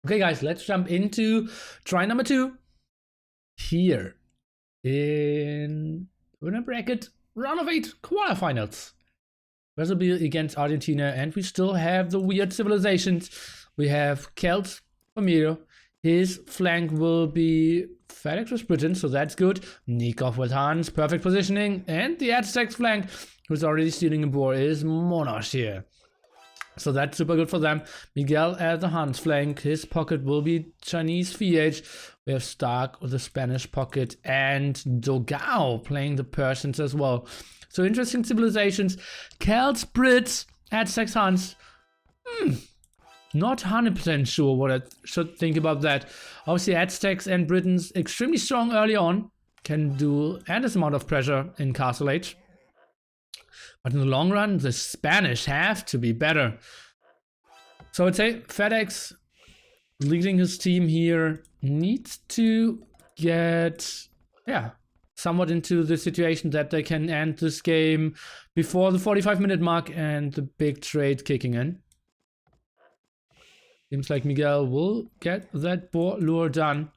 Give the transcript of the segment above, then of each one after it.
Okay, guys, let's jump into try number 2 here in winner bracket round of 8 quarterfinals. This will be against Argentina, and we still have the weird civilizations. We have Celt Famiro. His flank will be FedEx with Britain, so that's good. Nikov with Hans, perfect positioning. And the Aztecs flank, who's already stealing a boar, is Monarch here. So that's super good for them. Miguel at the Hans flank. His pocket will be Chinese VH. We have Stark with the Spanish pocket and Dogao playing the Persians as well. So interesting civilizations. Celts, Brits, Aztecs, Hans. Not 100% sure what I should think about that. Obviously, Aztecs and Britons extremely strong early on. Can do endless amount of pressure in Castle Age. But in the long run, the Spanish have to be better. So I'd say FedEx, leading his team here, needs to get, somewhat into the situation that they can end this game before the 45-minute mark and the big trade kicking in. Seems like Miguel will get that boar lure done.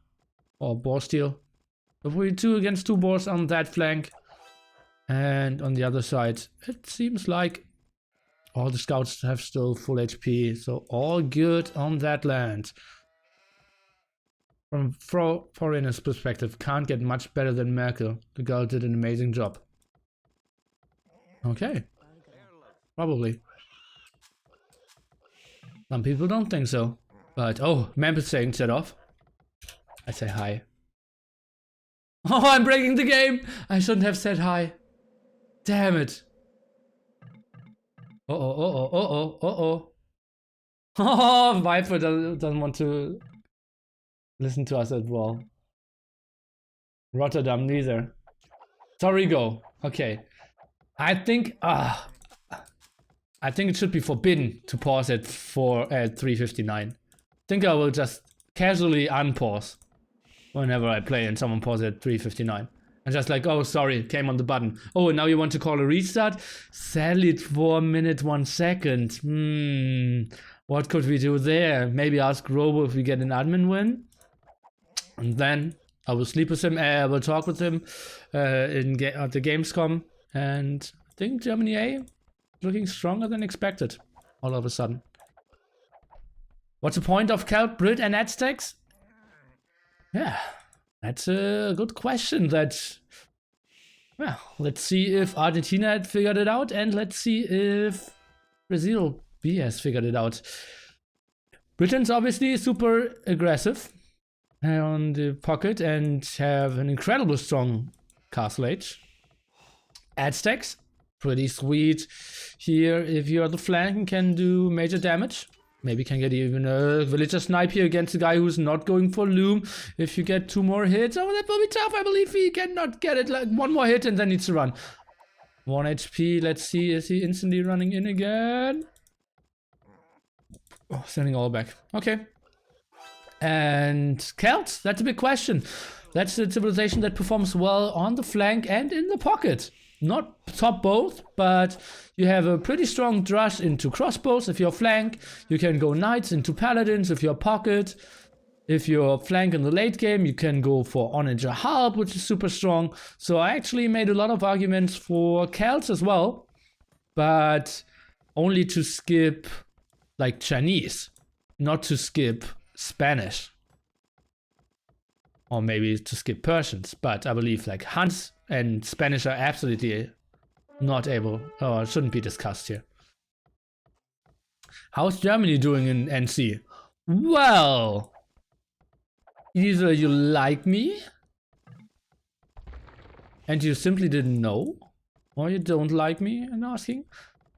Or boar steal. If we 2 against 2 boars on that flank. And on the other side, it seems like all the scouts have still full HP. So all good on that land. From foreigners' perspective, can't get much better than Merkel. The girl did an amazing job. Okay. Probably. Some people don't think so. But, oh, Mampus saying set off. I say hi. Oh, I'm breaking the game! I shouldn't have said hi. Damn it. Uh-oh. Oh, Viper doesn't want to listen to us as well. Rotterdam neither. Torrigo. Okay. I think it should be forbidden to pause at 3:59. I think I will just casually unpause whenever I play and someone pauses at 3:59. And just like, oh, sorry, came on the button. Oh, now you want to call a restart? Sadly, it's 4 minutes, 1 second. What could we do there? Maybe ask Robo if we get an admin win. And then I will sleep with him. I will talk with him at the Gamescom. And I think Germany A looking stronger than expected all of a sudden. What's the point of Celt, Brit, and Aztecs? Yeah. That's a good question. Let's see if Argentina had figured it out, and let's see if Brazil B has figured it out. Britain's obviously super aggressive on the pocket and have an incredibly strong castle age. Aztecs, pretty sweet here. If you're the flank and can do major damage. Maybe can get even a villager snipe here against a guy who's not going for loom. If you get 2 more hits, oh, that will be tough. I believe he cannot get it. Like 1 more hit and then needs to run. 1 HP. Let's see. Is he instantly running in again? Oh, sending all back. Okay. And Celts, that's a big question. That's the civilization that performs well on the flank and in the pocket. Not top both, but you have a pretty strong drush into crossbows if you're flank. You can go knights into paladins if you're pocket. If you're flank in the late game, you can go for onager harp, which is super strong. So I actually made a lot of arguments for Celts as well, but only to skip like Chinese, not to skip Spanish. Or maybe to skip Persians, but I believe like Huns and Spanish are absolutely not able, or shouldn't be discussed here. How's Germany doing in NC? Well, either you like me, and you simply didn't know, or you don't like me and asking.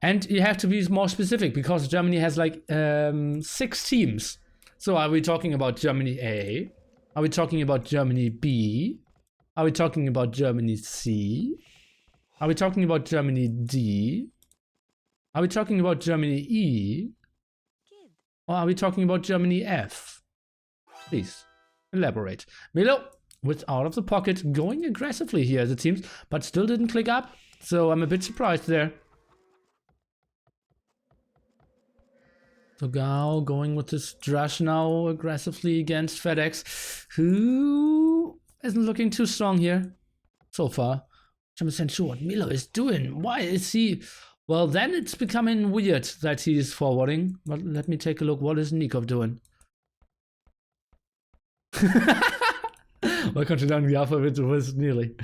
And you have to be more specific, because Germany has like 6 teams. So are we talking about Germany A? Are we talking about Germany B? Are we talking about Germany C? Are we talking about Germany D? Are we talking about Germany E? Or are we talking about Germany F? Please, elaborate. Milo, with out of the pocket, going aggressively here as it seems, but still didn't click up. So I'm a bit surprised there. So Gao going with this Drush now aggressively against FedEx, who isn't looking too strong here so far. 100% sure what Milo is doing. Why is he? Well, then it's becoming weird that he is forwarding. But let me take a look. What is Nikov doing? Welcome to down the alphabet was nearly.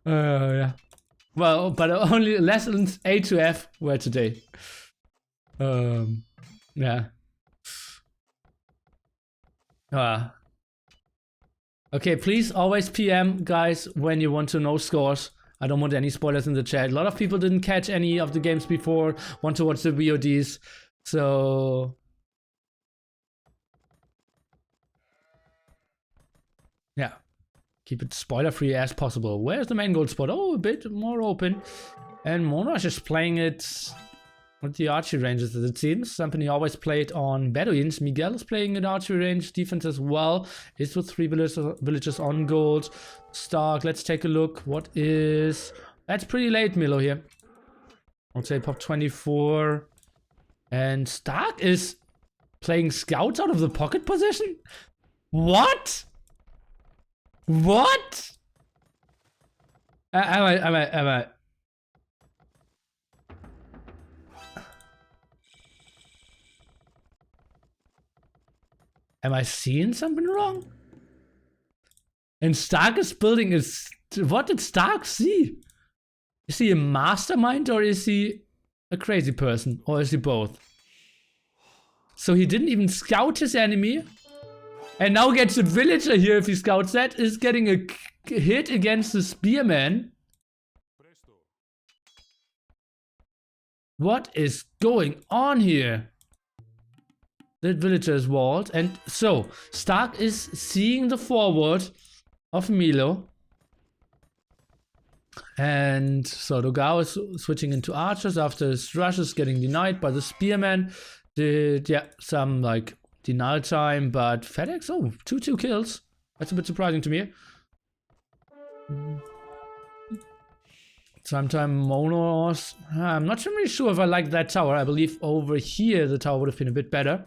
Yeah. Well, but only lessons A to F were today. Yeah. Okay, please always PM, guys, when you want to know scores. I don't want any spoilers in the chat. A lot of people didn't catch any of the games before, want to watch the VODs. So... yeah. Keep it spoiler-free as possible. Where's the main gold spot? Oh, a bit more open. And Monash is playing it with the archery ranges, as it seems. Something he always played on Bedouins. Miguel is playing at archery range defense as well. Is with 3 villagers on gold. Stark, let's take a look. What is... that's pretty late, Milo, here. I'll say pop 24. And Stark is playing scouts out of the pocket position? What? What? Am I seeing something wrong? And Stark is building his... what did Stark see? Is he a mastermind or is he a crazy person? Or is he both? So he didn't even scout his enemy. And now gets a villager here if he scouts that. Is getting a hit against the spearman. What is going on here? That villager is walled. And so, Stark is seeing the forward of Milo. And so Dogao is switching into archers after his rush is getting denied by the spearman. Did, yeah, some like denial time, but FedEx, oh, 2 kills. That's a bit surprising to me. Sometime Monos. I'm not really sure if I like that tower. I believe over here the tower would have been a bit better.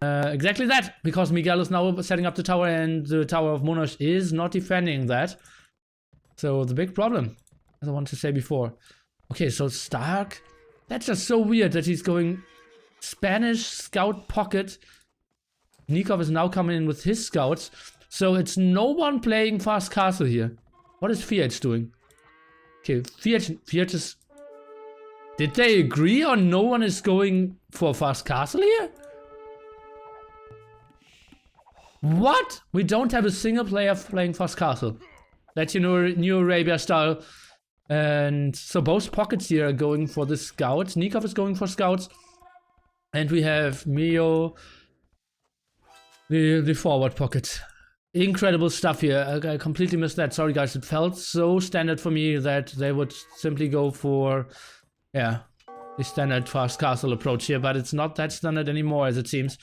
Exactly that, because Miguel is now setting up the tower and the tower of Monos is not defending that. So the big problem, as I wanted to say before. Okay, so Stark. That's just so weird that he's going Spanish scout pocket. Nikov is now coming in with his scouts. So it's no one playing fast castle here. What is Fiat doing? Okay, Fiat is... did they agree on no one is going for fast castle here? What? We don't have a single player playing fast castle. That's, you know, New Arabia style. And so both pockets here are going for the scouts. Nikov is going for scouts. And we have Mio, the forward pocket. Incredible stuff here. I completely missed that. Sorry guys, it felt so standard for me that they would simply go for, yeah, the standard fast castle approach here. But it's not that standard anymore, as it seems.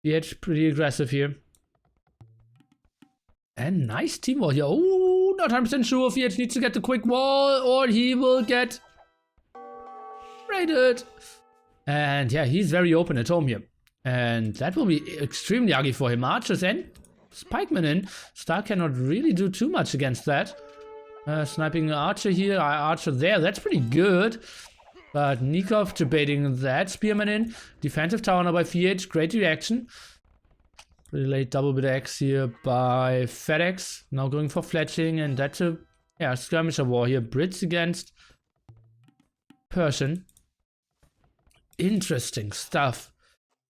Fiat pretty aggressive here. And nice team wall here. Oh, not 100% sure if Fiat needs to get the quick wall or he will get raided. And yeah, he's very open at home here. And that will be extremely ugly for him. Archers and Spikeman in. Stark cannot really do too much against that. Sniping the archer here, archer there. That's pretty good. But Nikov debating that. Spearman in. Defensive tower now by Fiat. Great reaction. Pretty late double bit X here by FedEx. Now going for fletching. And that's a skirmisher war here. Brits against Persian. Interesting stuff.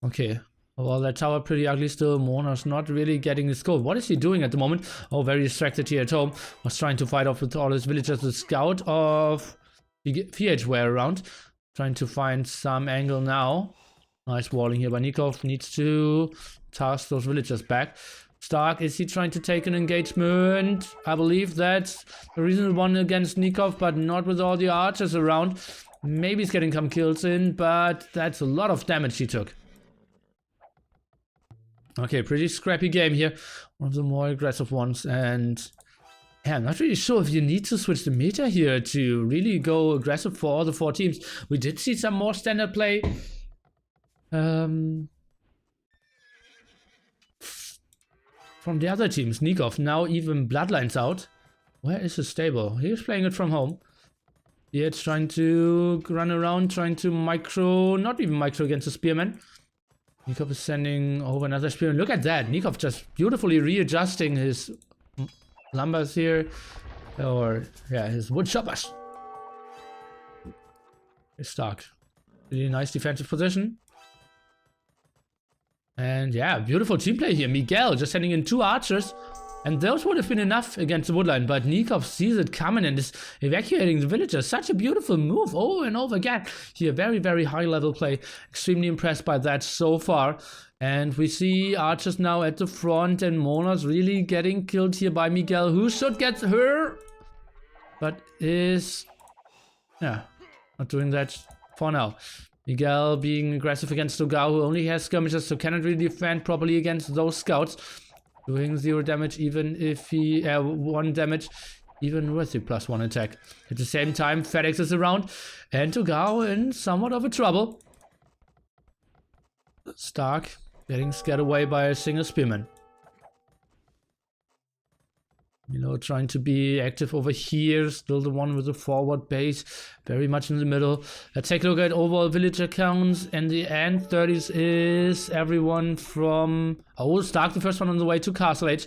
Okay. Well, that tower pretty ugly still. Mona's not really getting his gold. What is he doing at the moment? Oh, very distracted here at home. Was trying to fight off with all his villagers. The scout of VH were around. Trying to find some angle now. Nice walling here by Nikov. Needs to task those villagers back. Stark, is he trying to take an engagement? I believe that's a reasonable one against Nikov, but not with all the archers around. Maybe he's getting some kills in, but that's a lot of damage he took. Okay, pretty scrappy game here. One of the more aggressive ones. And yeah, I'm not really sure if you need to switch the meta here to really go aggressive for all the 4 teams. We did see some more standard play From the other teams. Nikov now even Bloodlines out. Where is his stable? He's playing it from home. Yeah, it's trying to run around, trying to micro, not even micro against the Spearman. Nikov is sending over another Spearman. Look at that. Nikov just beautifully readjusting his lumbers here. Or, yeah, his wood choppers. It's Stark. Really nice defensive position. And yeah, beautiful team play here. Miguel just sending in 2 archers. And those would have been enough against the woodline. But Nikov sees it coming and is evacuating the villagers. Such a beautiful move over and over again. Here, very, very high level play. Extremely impressed by that so far. And we see archers now at the front. And Mona's really getting killed here by Miguel. Who should get her? But is... yeah, not doing that for now. Miguel being aggressive against Dogao, who only has skirmishers, so cannot really defend properly against those scouts. Doing 0 damage even if he... 1 damage even with the +1 attack. At the same time, FedEx is around. And Dogao in somewhat of a trouble. Stark getting scared away by a single spearman. Milo trying to be active over here, still the one with the forward base, very much in the middle. Let's take a look at overall villager counts, and the end 30s is everyone from... oh, Stark, the first one on the way to Castle Age.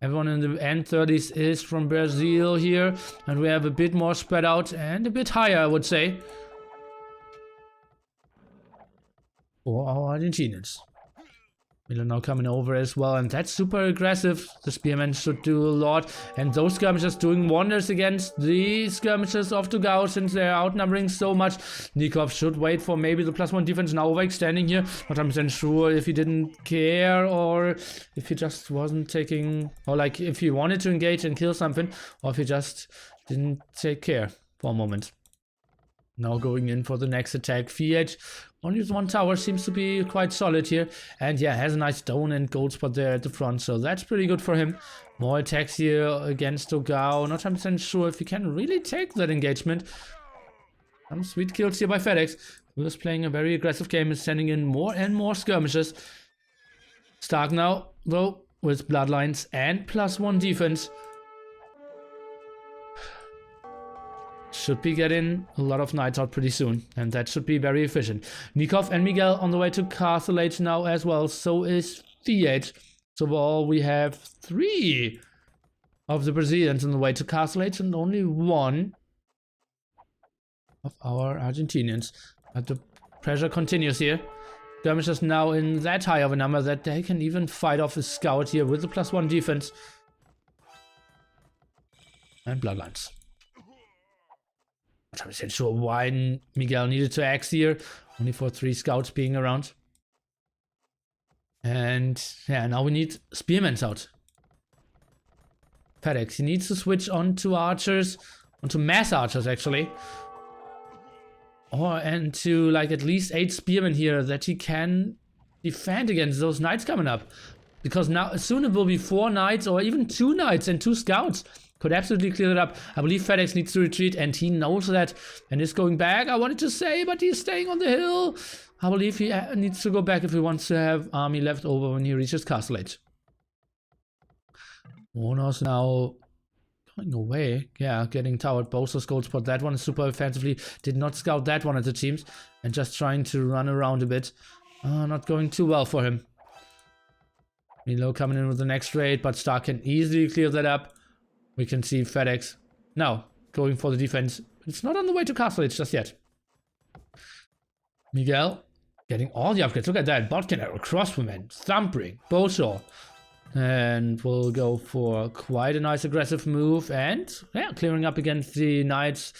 Everyone in the end 30s is from Brazil here, and we have a bit more spread out and a bit higher, I would say, for our Argentinians. Miller now coming over as well, and that's super aggressive. The spearmen should do a lot, and those skirmishers doing wonders against the skirmishers of Dogao since they're outnumbering so much. Nikov should wait for maybe the +1 defense, now overextending here. Not 100% sure if he didn't care or if he just wasn't taking, or like if he wanted to engage and kill something, or if he just didn't take care for a moment. Now going in for the next attack. VH only with 1 tower, seems to be quite solid here. And yeah, has a nice stone and gold spot there at the front, so that's pretty good for him. More attacks here against Dogao. Not 100% sure if he can really take that engagement. Some sweet kills here by FedEx, who is playing a very aggressive game, is sending in more and more skirmishes. Stark now, though, with bloodlines and +1 defense. Should be getting a lot of knights out pretty soon, and that should be very efficient. Nikov and Miguel on the way to Castle Age now as well, so is VH. So overall we have 3 of the Brazilians on the way to Castle Age and only 1 of our Argentinians. But the pressure continues here. Skirmishers now in that high of a number that they can even fight off a scout here with the +1 defense. And bloodlines. I'm not sure why Miguel needed to axe here, only for 3 scouts being around. And yeah, now we need spearmen out. FedEx, he needs to switch on to archers, onto mass archers actually. And to like at least 8 spearmen here that he can defend against those knights coming up. Because now soon it will be 4 knights or even 2 knights and 2 scouts. Could absolutely clear it up. I believe FedEx needs to retreat, and he knows that, and is going back. I wanted to say, but he's staying on the hill. I believe he needs to go back if he wants to have army left over when he reaches Castle Age. Monos now going away. Yeah, getting towered. Bosa's gold spot. That one is super offensively. Did not scout that one at the teams, and just trying to run around a bit. Not going too well for him. Milo coming in with the next raid, but Stark can easily clear that up. We can see FedEx now going for the defense. It's not on the way to Castle Age just yet. Miguel getting all the upgrades. Look at that. Botkin arrow, crossbowman, thumping, bowsaw. And we'll go for quite a nice aggressive move. And yeah, clearing up against the knights.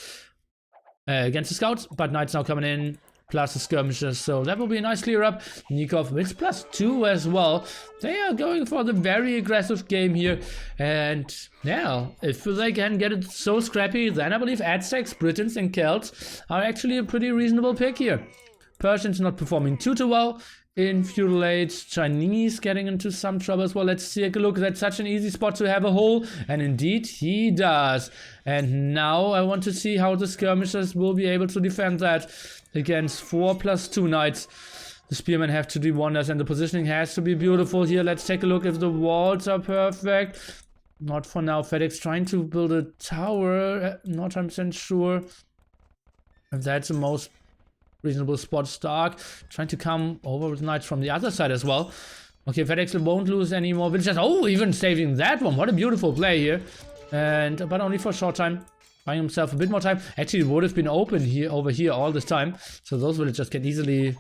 Against the scouts. But knights now coming in. Plus the skirmishers, so that will be a nice clear up. Nikov with +2 as well. They are going for the very aggressive game here. And yeah, if they can get it so scrappy, then I believe Aztecs, Britons and Celts are actually a pretty reasonable pick here. Persians not performing too well. In feudal age, Chinese getting into some trouble as well. Let's take a look. That's such an easy spot to have a hole, and indeed he does. And now I want to see how the skirmishers will be able to defend that against 4 + 2 knights. The spearmen have to do wonders, and the positioning has to be beautiful here. Let's take a look if the walls are perfect. Not for now. FedEx trying to build a tower. Not 100% sure if that's the most reasonable spot. Stark trying to come over with knights from the other side as well. Okay, FedEx won't lose any more villagers. Oh, even saving that one. What a beautiful play here. But only for a short time. Buying himself a bit more time. Actually, it would have been open here over here all this time. So those villagers can easily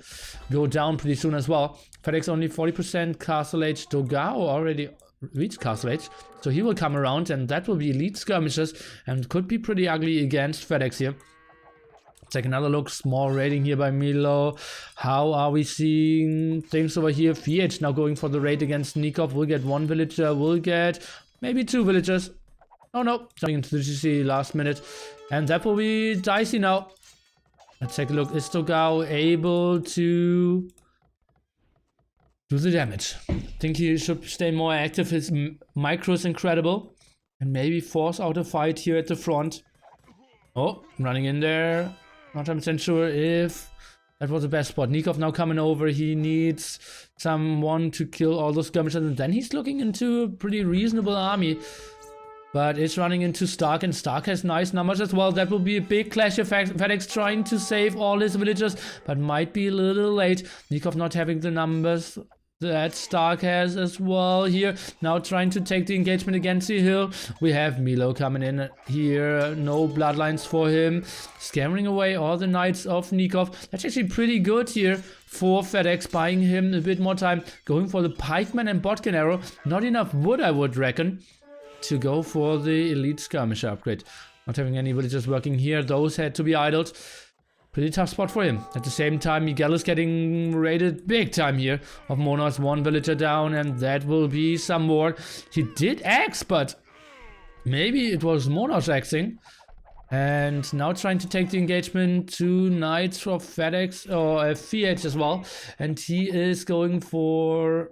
go down pretty soon as well. FedEx only 40% castle age. Dogao already reached castle age. So he will come around, and that will be elite skirmishes and could be pretty ugly against FedEx here. Take another look. Small raiding here by Milo. How are we seeing things over here? VH now going for the raid against Nikov. We'll get one villager. We'll get maybe two villagers. Oh no, jumping into the GC last minute. And that will be dicey now. Let's take a look. Is Togao able to do the damage? I think he should stay more active. His micro is incredible. And maybe force out a fight here at the front. Oh, running in there. Not 100% sure if that was the best spot. Nikov now coming over. He needs someone to kill all those skirmishers. And then he's looking into a pretty reasonable army. But it's running into Stark, and Stark has nice numbers as well. That will be a big clash effect. FedEx trying to save all his villagers, but might be a little late. Nikov not having the numbers that Stark has as well here. Now trying to take the engagement against the hill. We have Milo coming in here. No bloodlines for him. Scammering away all the knights of Nikov. That's actually pretty good here for FedEx, buying him a bit more time. Going for the pikeman and botkin arrow. Not enough wood, I would reckon, to go for the elite skirmisher upgrade. Not having any villagers working here. Those had to be idled. Pretty tough spot for him. At the same time, Miguel is getting raided big time here. Of Monos, one villager down, and that will be some more. He did axe, but maybe it was Monos axing. And now trying to take the engagement to knights of FedEx or VH as well. And he is going for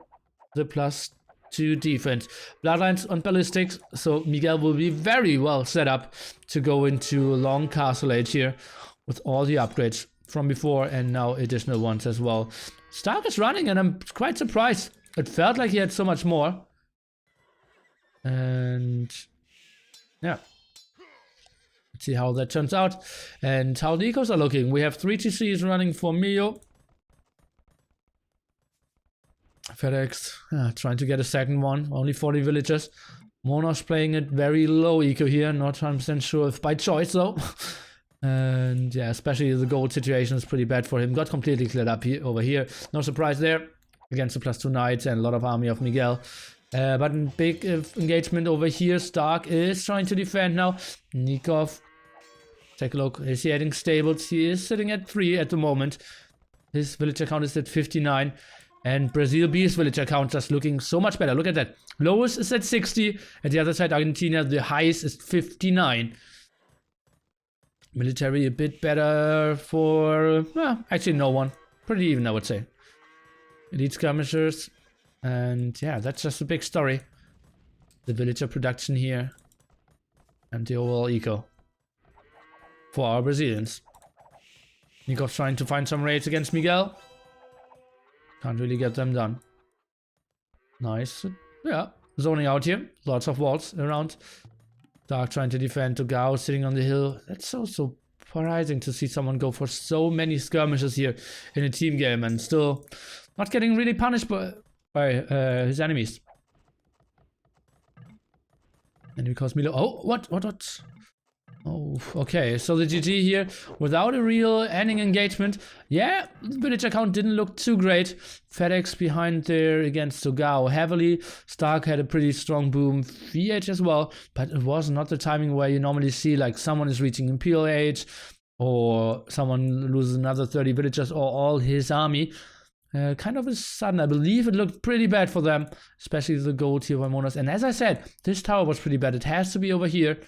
the +2 defense. Bloodlines on ballistics, so Miguel will be very well set up to go into a long castle age here with all the upgrades from before and now additional ones as well. Stark is running, and I'm quite surprised. It felt like he had so much more. And yeah, let's see how that turns out and how the ecos are looking. We have 3 TCs running for Mio. FedEx trying to get a second one. Only 40 villagers. Monos playing it very low eco here. Not 100% sure if by choice though. And yeah, especially the gold situation is pretty bad for him. Got completely cleared up here over here. No surprise there. Against the +2 knights and a lot of army of Miguel. But in big engagement over here. Stark is trying to defend now. Nikov. Take a look. Is he adding stables? He is sitting at 3 at the moment. His villager count is at 59. And Brazil B's villager count just looking so much better. Look at that. Lowest is at 60. At the other side, Argentina, the highest is 59. Military a bit better for, actually no one. Pretty even, I would say. Elite skirmishers. And yeah, that's just a big story. The villager production here. And the overall eco. For our Brazilians. Nikov trying to find some raids against Miguel. Can't really get them done. Nice. Yeah, zoning out here. Lots of walls around. Dark trying to defend Togao sitting on the hill. That's so surprising to see someone go for so many skirmishes here in a team game and still not getting really punished by his enemies. And because Milo... Oh, what? Oh, okay, so the GG here, without a real ending engagement. Yeah, the villager count didn't look too great. FedEx behind there against Togao heavily. Stark had a pretty strong boom. VH as well, but it was not the timing where you normally see like someone is reaching Imperial age, or someone loses another 30 villagers, or all his army. Kind of a sudden. I believe it looked pretty bad for them, especially the gold here by Monos. And as I said, this tower was pretty bad. It has to be over here.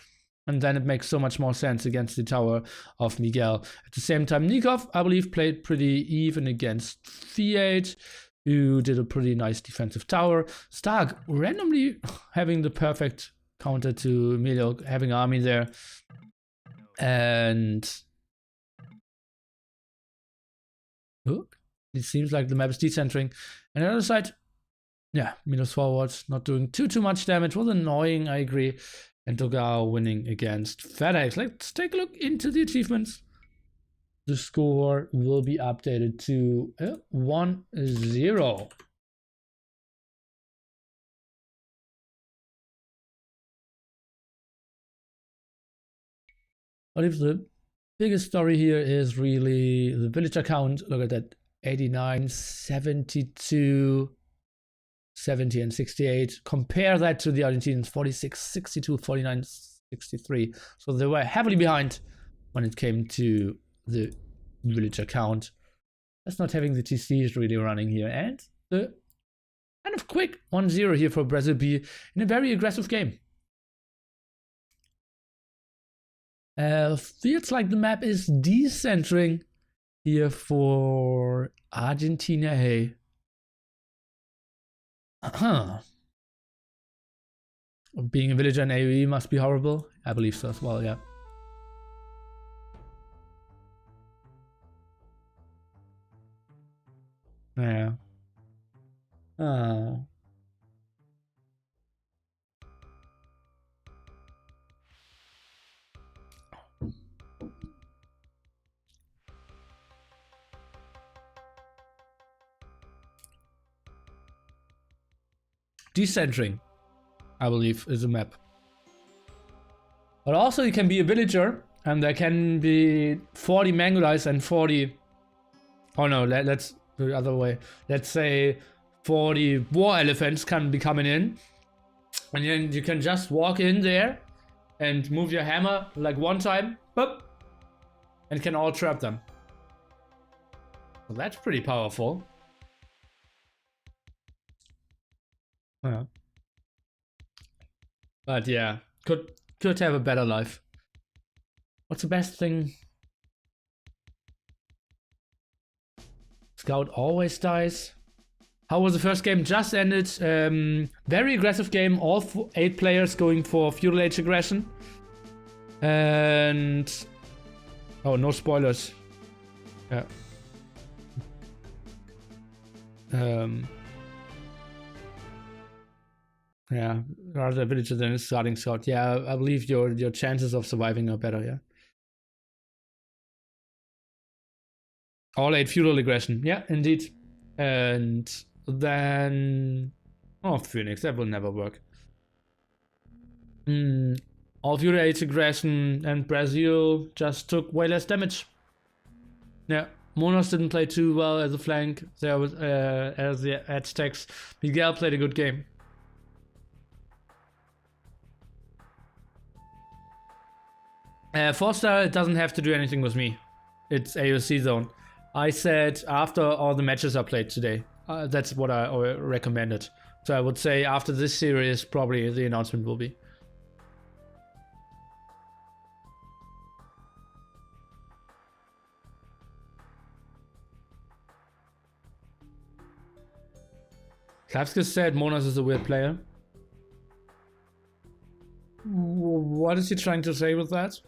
And then it makes so much more sense against the tower of Miguel. At the same time, Nikov, I believe, played pretty even against VH, who did a pretty nice defensive tower. Stark randomly having the perfect counter to Emilio, having army there. And... It seems like the map is decentering. And the other side, yeah, Milos forwards, not doing too much damage. Was annoying, I agree. And Dogao winning against FedEx. Let's take a look into the achievements. The score will be updated to 1-0. But if the biggest story here is really the villager count, look at that, 89, 72, 70 and 68. Compare that to the Argentinians, 46, 62, 49, 63. So they were heavily behind when it came to the villager count. That's not having the TCs really running here. And the kind of quick 1-0 here for Brazil B in a very aggressive game. Feels like the map is decentering here for Argentina. Hey. Being a villager in AOE must be horrible. I believe so as well, yeah. Yeah. Oh. Decentering, I believe, is a map. But also you can be a villager and there can be 40 Mangolites and 40... Oh no, let's do the other way. Let's say 40 war elephants can be coming in. And then you can just walk in there and move your hammer like one time. Boop, and can all trap them. Well, that's pretty powerful. Yeah. But yeah, could have a better life. What's the best thing? Scout always dies. How was the first game? Just ended. Very aggressive game. All 8 players going for feudal age aggression. And oh, no spoilers. Yeah. Yeah, rather a villager than a starting scout. Yeah, I believe your chances of surviving are better, yeah. All 8 feudal aggression, yeah, indeed. And then... Oh, Phoenix, that will never work. All feudal age aggression and Brazil just took way less damage. Yeah, Monos didn't play too well as a flank. There was as the Aztecs. Miguel played a good game. Foster, it doesn't have to do anything with me. It's AOC zone. I said after all the matches are played today. That's what I recommended. So I would say after this series, probably the announcement will be. Klavskis said Monas is a weird player. What is he trying to say with that?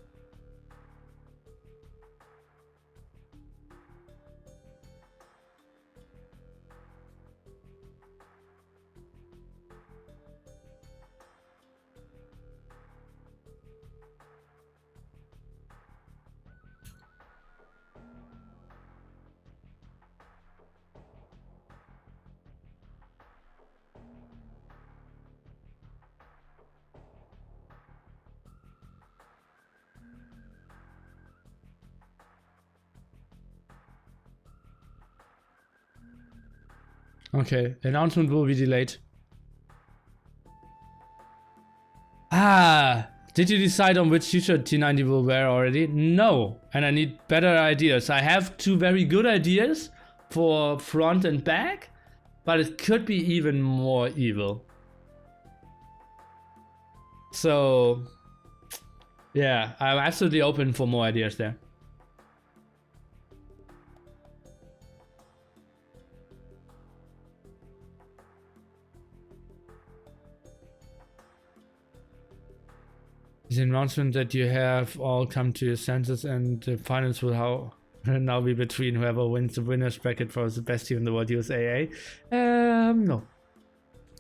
Okay, the announcement will be delayed. Did you decide on which t-shirt T90 will wear already? No, and I need better ideas. I have 2 very good ideas for front and back, but it could be even more evil. So, yeah, I'm absolutely open for more ideas there. The announcement that you have all come to your senses and the finals will how And now we between whoever wins the winner's bracket for the best team in the world USAA. No.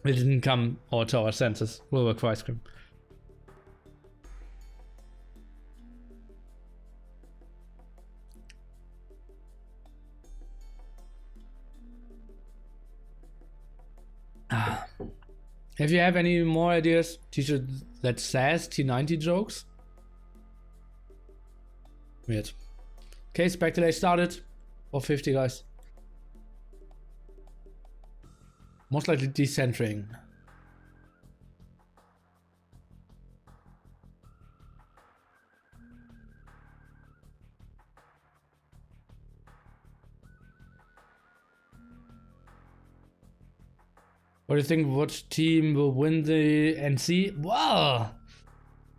It didn't come or to our senses. We'll work for ice cream. If you have any more ideas, teacher that says T90 jokes. Weird. Okay, spec delay started. 450, guys. Most likely decentering. What do you think? Which team will win the NC? Wow!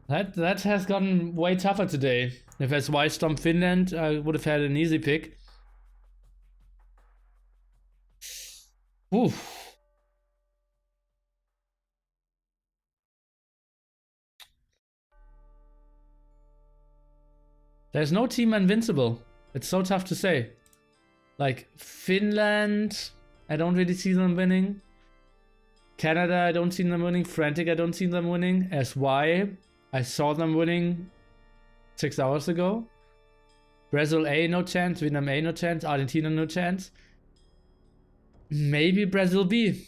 That has gotten way tougher today. If as White Storm Finland, I would have had an easy pick. Oof. There's no team invincible. It's so tough to say. Like Finland, I don't really see them winning. Canada, I don't see them winning. Frantic, I don't see them winning. SY, I saw them winning 6 hours ago. Brazil A, no chance. Vietnam A, no chance. Argentina, no chance. Maybe Brazil B.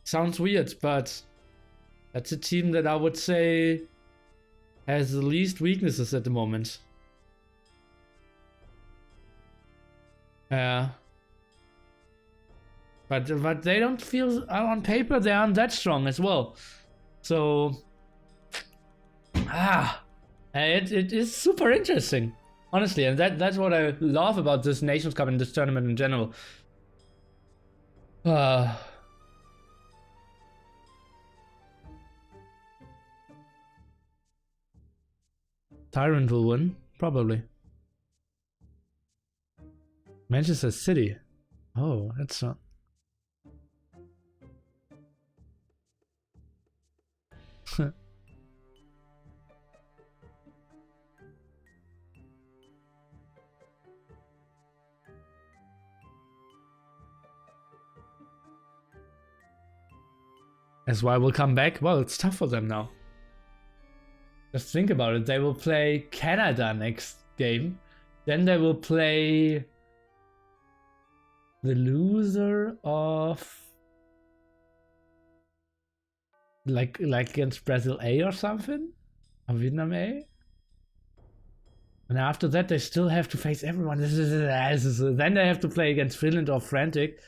Sounds weird, but that's a team that I would say has the least weaknesses at the moment. Yeah. But they don't feel, on paper they aren't that strong as well. So it is super interesting, honestly, and that's what I love about this Nations Cup and this tournament in general. Tyrant will win, probably. Manchester City. Oh, that's not. SY will come back. Well, it's tough for them now. Just think about it. They will play Canada next game. Then they will play the loser of like against Brazil A or something, or Vietnam A. And after that, they still have to face everyone. Then they have to play against Finland or Frantic.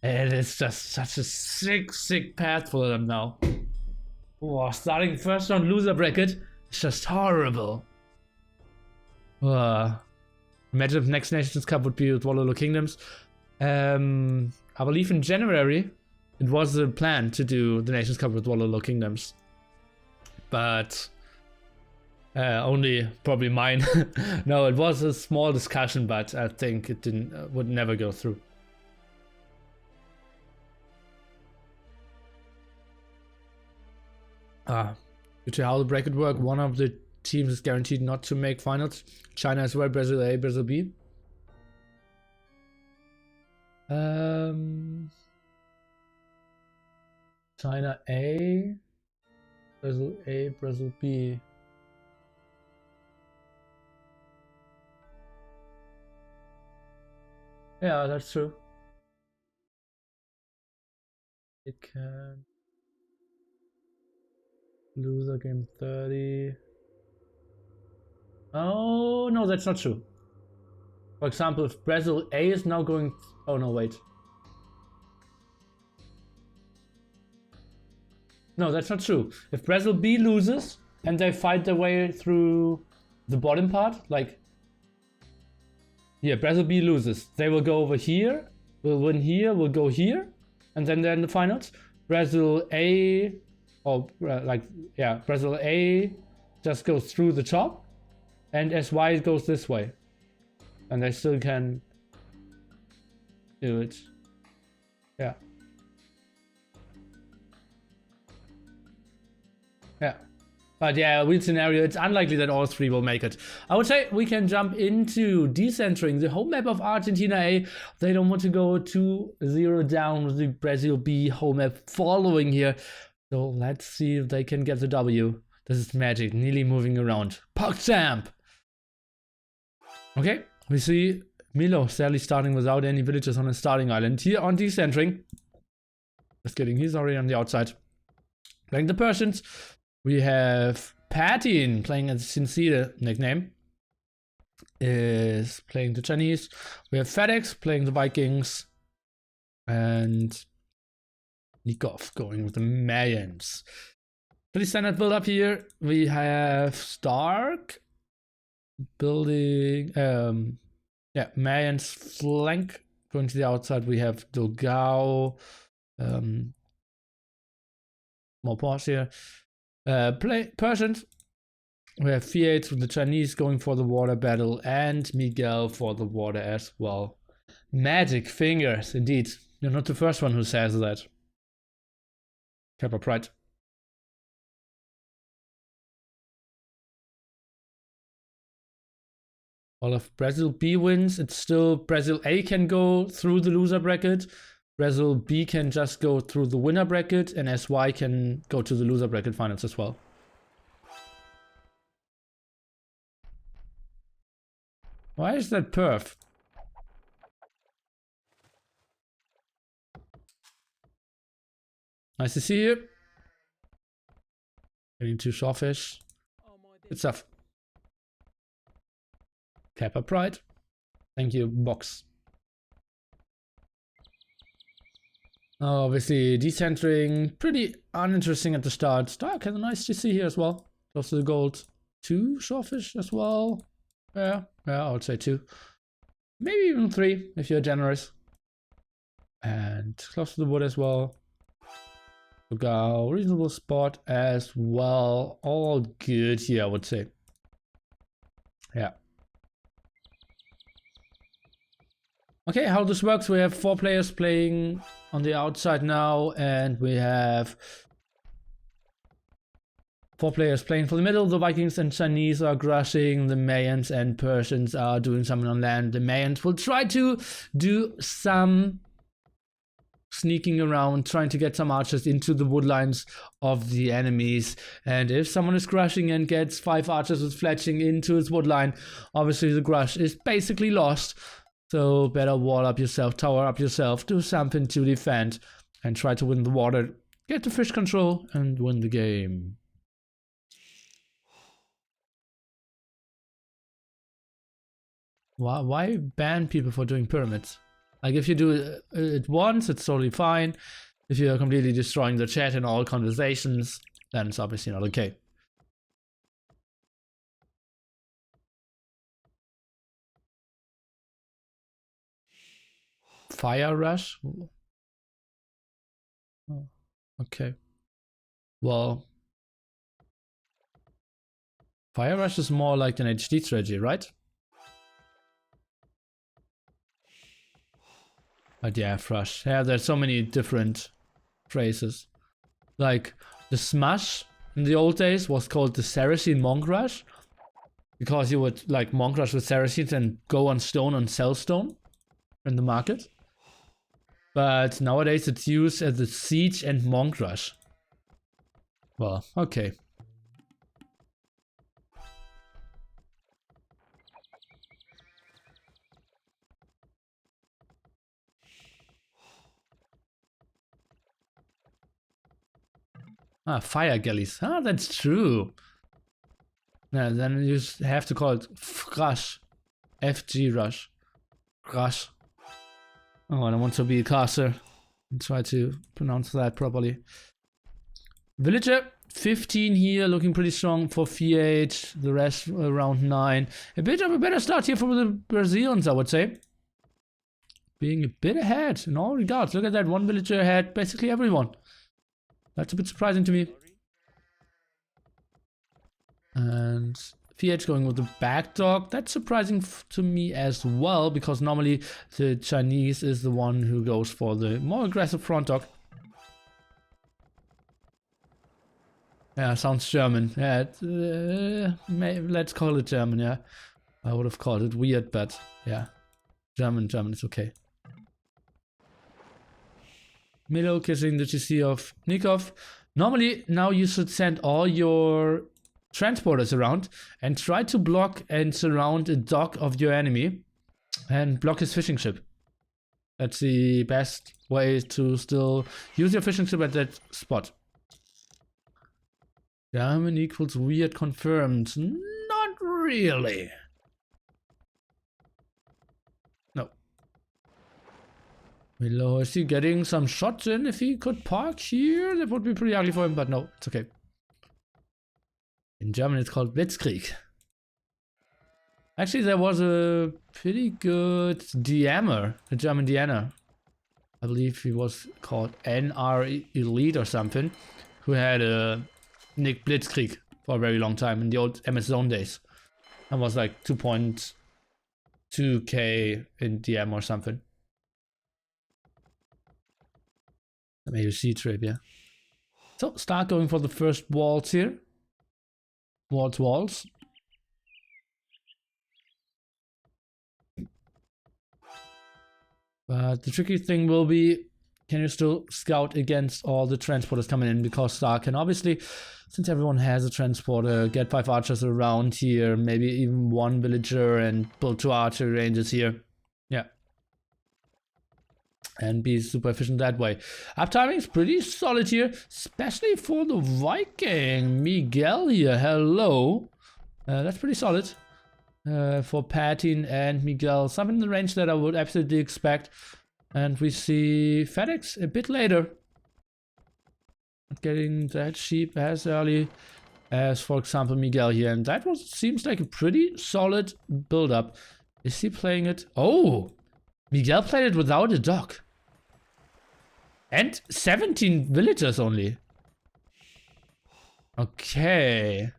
And it's just such a sick path for them now. Oh, starting first round loser bracket is just horrible. Imagine if next Nations Cup would be with Wallow Kingdoms. I believe in January it was the plan to do the Nations Cup with Wallow Kingdoms. But only probably mine. No, it was a small discussion, but I think it would never go through. Due to how the bracket work, one of the teams is guaranteed not to make finals. China as well, Brazil A, Brazil B. China A, Brazil B. Yeah, that's true. It can. Loser game 30. Oh, no, that's not true. For example, if Brazil A is now going... Oh, no, wait. No, that's not true. If Brazil B loses and they fight their way through the bottom part, like... Yeah, Brazil B loses. They will go over here, will win here, will go here, and then they're in the finals. Brazil A... Or Brazil A just goes through the top, and SY goes this way, and they still can do it. Yeah. But yeah, weird scenario. It's unlikely that all three will make it. I would say we can jump into decentering the home map of Argentina A. They don't want to go 2-0 down with the Brazil B home map following here. So let's see if they can get the W. This is magic, nearly moving around. PogChamp! Okay, we see Milo sadly starting without any villagers on his starting island. Here on decentering. Just kidding, he's already on the outside. Playing the Persians. We have Patin playing as Sincere nickname. Is playing the Chinese. We have FedEx playing the Vikings. And Nikov going with the Mayans. Pretty standard build up here. We have Stark building Mayans flank going to the outside. We have Dogao. More pause here. Play Persians. We have Fiat with the Chinese going for the water battle and Miguel for the water as well. Magic fingers, indeed. You're not the first one who says that. Kappa Pride. All of Brazil B wins. It's still Brazil A can go through the loser bracket. Brazil B can just go through the winner bracket, and SY can go to the loser bracket finals as well. Why is that perf? Nice to see you. Getting 2 shawfish. Good stuff. Kappa Pride. Thank you, box. Obviously, decentering, pretty uninteresting at the start. Stark has a nice GC here as well. Close to the gold. 2 shawfish as well. Yeah, I would say 2. Maybe even 3 if you're generous. And close to the wood as well. Go, reasonable spot as well. All good here, I would say. Yeah. Okay, how this works, we have 4 players playing on the outside now, and we have 4 players playing for the middle. The Vikings and Chinese are crushing, the Mayans and Persians are doing something on land. The Mayans will try to do some sneaking around, trying to get some archers into the woodlines of the enemies. And if someone is crushing and gets 5 archers with fletching into his woodline, obviously the crush is basically lost. So better wall up yourself, tower up yourself, do something to defend, and try to win the water, get the fish control, and win the game. Why ban people for doing pyramids? Like, if you do it once, it's totally fine. If you're completely destroying the chat and all conversations, then it's obviously not okay. Fire rush? Oh, okay. Well, fire rush is more like an HD strategy, right? But yeah, Frush. Yeah, there's so many different phrases. Like, the Smash in the old days was called the Saracen Monk Rush. Because you would, like, Monk Rush with Saracens and go on stone and sell stone in the market. But nowadays it's used as the Siege and Monk Rush. Well, okay. Ah, fire galleys. Ah, that's true. Yeah, then you have to call it Frush. FG Rush. Rush. Oh, I don't want to be a caster. I'll try to pronounce that properly. Villager, 15 here, looking pretty strong for Fiat. The rest around 9. A bit of a better start here for the Brazilians, I would say. Being a bit ahead in all regards. Look at that, 1 villager ahead, basically everyone. That's a bit surprising to me. And Fiat going with the back dog. That's surprising to me as well, because normally the Chinese is the one who goes for the more aggressive front dog. Yeah, sounds German. Yeah, let's call it German, yeah. I would have called it weird, but yeah. German is okay. Milo kissing the GC of Nikov. Normally, now you should send all your transporters around and try to block and surround a dock of your enemy and block his fishing ship. That's the best way to still use your fishing ship at that spot. German equals weird confirmed. Not really. No. Milo, is he getting some shots in? If he could park here, that would be pretty ugly for him, but no, it's okay. In German, it's called Blitzkrieg. Actually, there was a pretty good DMer, a German DMer. I believe he was called NR Elite or something, who had a Nick Blitzkrieg for a very long time in the old MS Zone days. And was like 2.2k in DM or something. Maybe C trip, yeah. So start going for the first walls here. Walls. But the tricky thing will be, can you still scout against all the transporters coming in? Because Star can obviously, since everyone has a transporter, get 5 archers around here, maybe even 1 villager and build 2 archer ranges here. Yeah. And be super efficient that way. Uptiming is pretty solid here, especially for the Viking. Miguel here, hello. That's pretty solid. For Patin and Miguel, something in the range that I would absolutely expect. And we see FedEx a bit later. Not getting that sheep as early as, for example, Miguel here. And that seems like a pretty solid build-up. Is he playing it? Oh! Miguel played it without a dock. And 17 villagers only. Okay.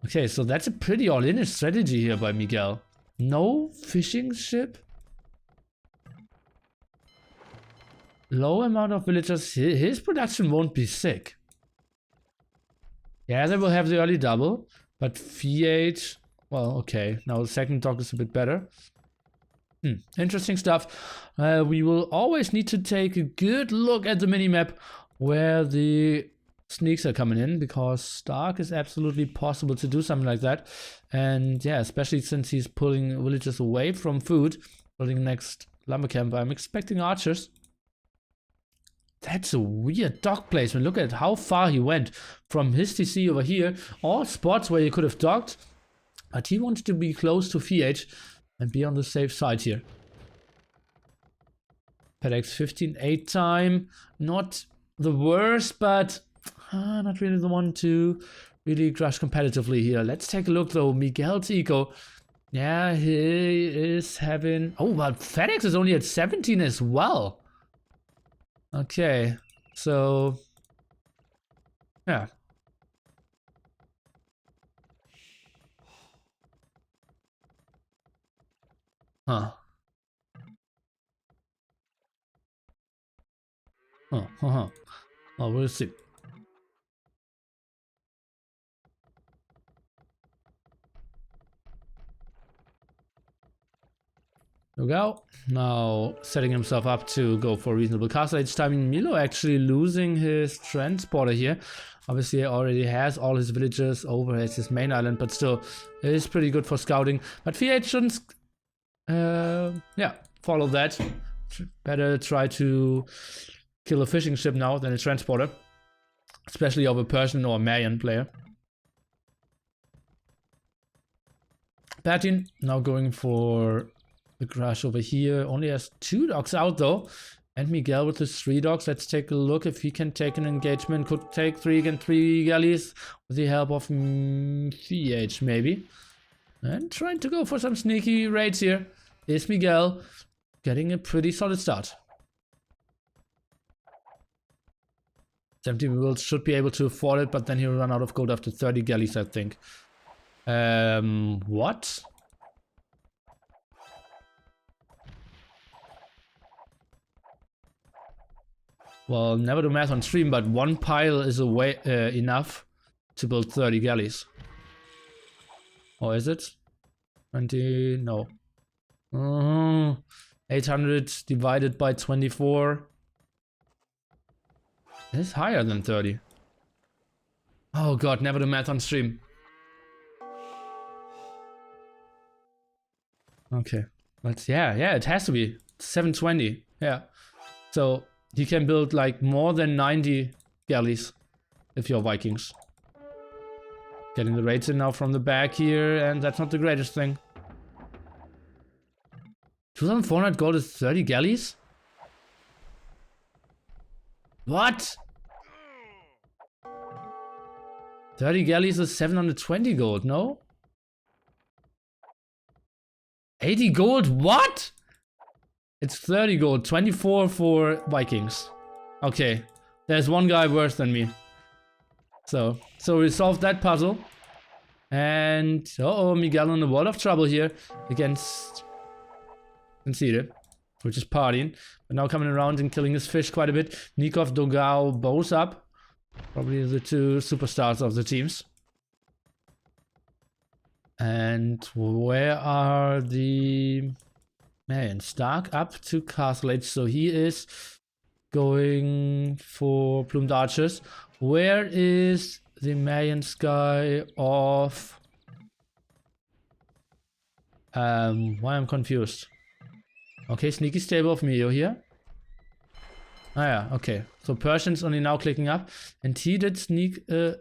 Okay, so that's a pretty all-in strategy here by Miguel. No fishing ship. Low amount of villagers. His production won't be sick. Yeah, they will have the early double. But VH... Well, okay. Now the second dock is a bit better. Interesting stuff. We will always need to take a good look at the minimap where the sneaks are coming in, because Stark is absolutely possible to do something like that. And yeah, especially since he's pulling villagers away from food, building next lumber camp, I'm expecting archers. That's a weird dock placement. Look at how far he went from his TC over here. All spots where he could have docked, but he wants to be close to VH and be on the safe side here. FedEx 15-8 time. Not the worst, but not really the one to really crush competitively here. Let's take a look though. Miguel's eco. Yeah, he is having... Oh, but FedEx is only at 17 as well. Okay, so... Yeah. Huh. Oh, we'll see. There we go. Now setting himself up to go for reasonable castle age timing. Milo actually losing his transporter here. Obviously he already has all his villagers over at his main island, but still it is pretty good for scouting. But VH shouldn't yeah, follow that. Better try to kill a fishing ship now than a transporter. Especially of a Persian or Marian player. Patin now going for the crash over here. Only has 2 dogs out though. And Miguel with his 3 dogs. Let's take a look if he can take an engagement. Could take 3 against 3 galleys with the help of VH maybe. And trying to go for some sneaky raids here is Miguel. Getting a pretty solid start. 70 worlds should be able to afford it, but then he'll run out of gold after 30 galleys, I think. What? Well, never do math on stream, but one pile is enough to build 30 galleys. Or is it? 20? No. 800 divided by 24. It's higher than 30. Oh god, never do math on stream. Okay. But yeah, it has to be. 720. Yeah. So he can build like more than 90 galleys if you're Vikings. Getting the raids in now from the back here, and that's not the greatest thing. 2,400 gold is 30 galleys? What? 30 galleys is 720 gold, no? 80 gold, what? It's 30 gold, 24 for Vikings. Okay, there's one guy worse than me. So we solved that puzzle. And, Miguel in a world of trouble here against Conceded, which is partying. But now coming around and killing his fish quite a bit. Nikov, Dogao, both up. Probably the two superstars of the teams. And where are the... Man, Stark up to Castle Age, so he is going for Plumed Archers. Where is the Mayan Sky of... why I'm confused. Okay, sneaky stable of Mio here. Ah yeah, okay. So Persian's only now clicking up, and he did sneak a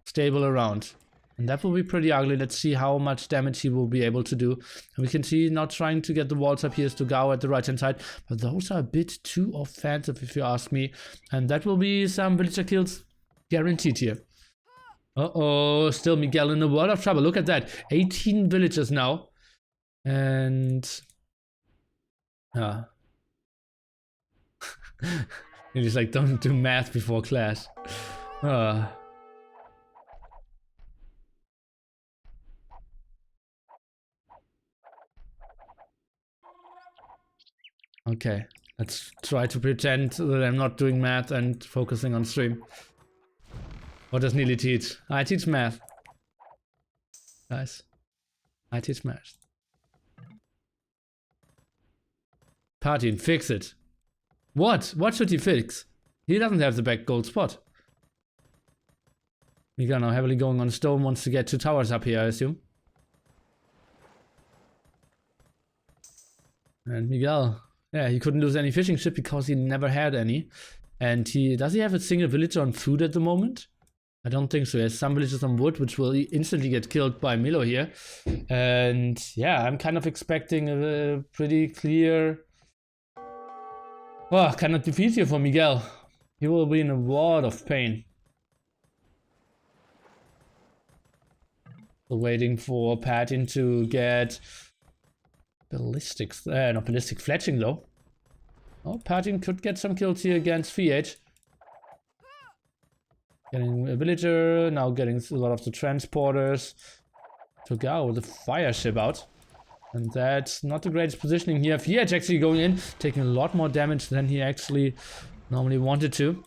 stable around. And that will be pretty ugly. Let's see how much damage he will be able to do. And we can see now trying to get the walls up here is to go at the right hand side. But those are a bit too offensive if you ask me. And that will be some villager kills guaranteed here. Uh-oh, still Miguel in a world of trouble. Look at that. 18 villagers now. And... He's like, don't do math before class. Okay, let's try to pretend that I'm not doing math and focusing on stream. What does Neely teach? I teach math. Guys, I teach math. Partin, fix it. What? What should he fix? He doesn't have the back gold spot. Miguel now heavily going on stone, wants to get 2 towers up here, I assume. And Miguel, yeah, he couldn't lose any fishing ship because he never had any. And does he have a single villager on food at the moment? I don't think so. He has some villagers on wood, which will instantly get killed by Milo here. And yeah, I'm kind of expecting a pretty clear... Well, kind of defeat here for Miguel. He will be in a world of pain. So waiting for Patin to get ballistic fletching though. Oh, Patin could get some kills here against VH. Getting a villager, now getting a lot of the transporters. To go with the fire ship out. And that's not the greatest positioning here. VH actually going in, taking a lot more damage than he actually normally wanted to.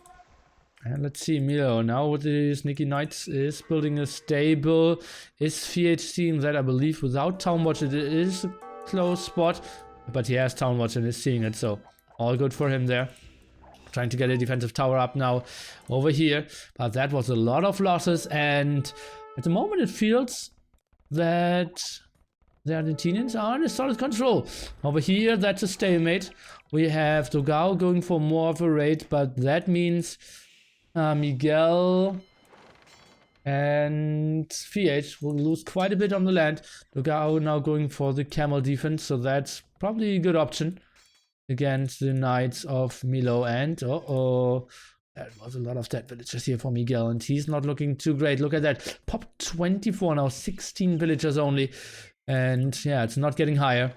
And let's see, Milo now with the Sneaky Knights is building a stable. Is VH seeing that? I believe without Town Watch it is a close spot. But he has Town Watch and is seeing it, so all good for him there. Trying to get a defensive tower up now over here. But that was a lot of losses, and at the moment it feels that the Argentinians are in solid control. Over here, that's a stalemate. We have Dogao going for more of a raid, but that means Miguel and VH will lose quite a bit on the land. Dogao now going for the camel defense, so that's probably a good option against the Knights of Milo. And that was a lot of dead villagers here for Miguel, and he's not looking too great. Look at that. Pop 24 now, 16 villagers only. And yeah, it's not getting higher.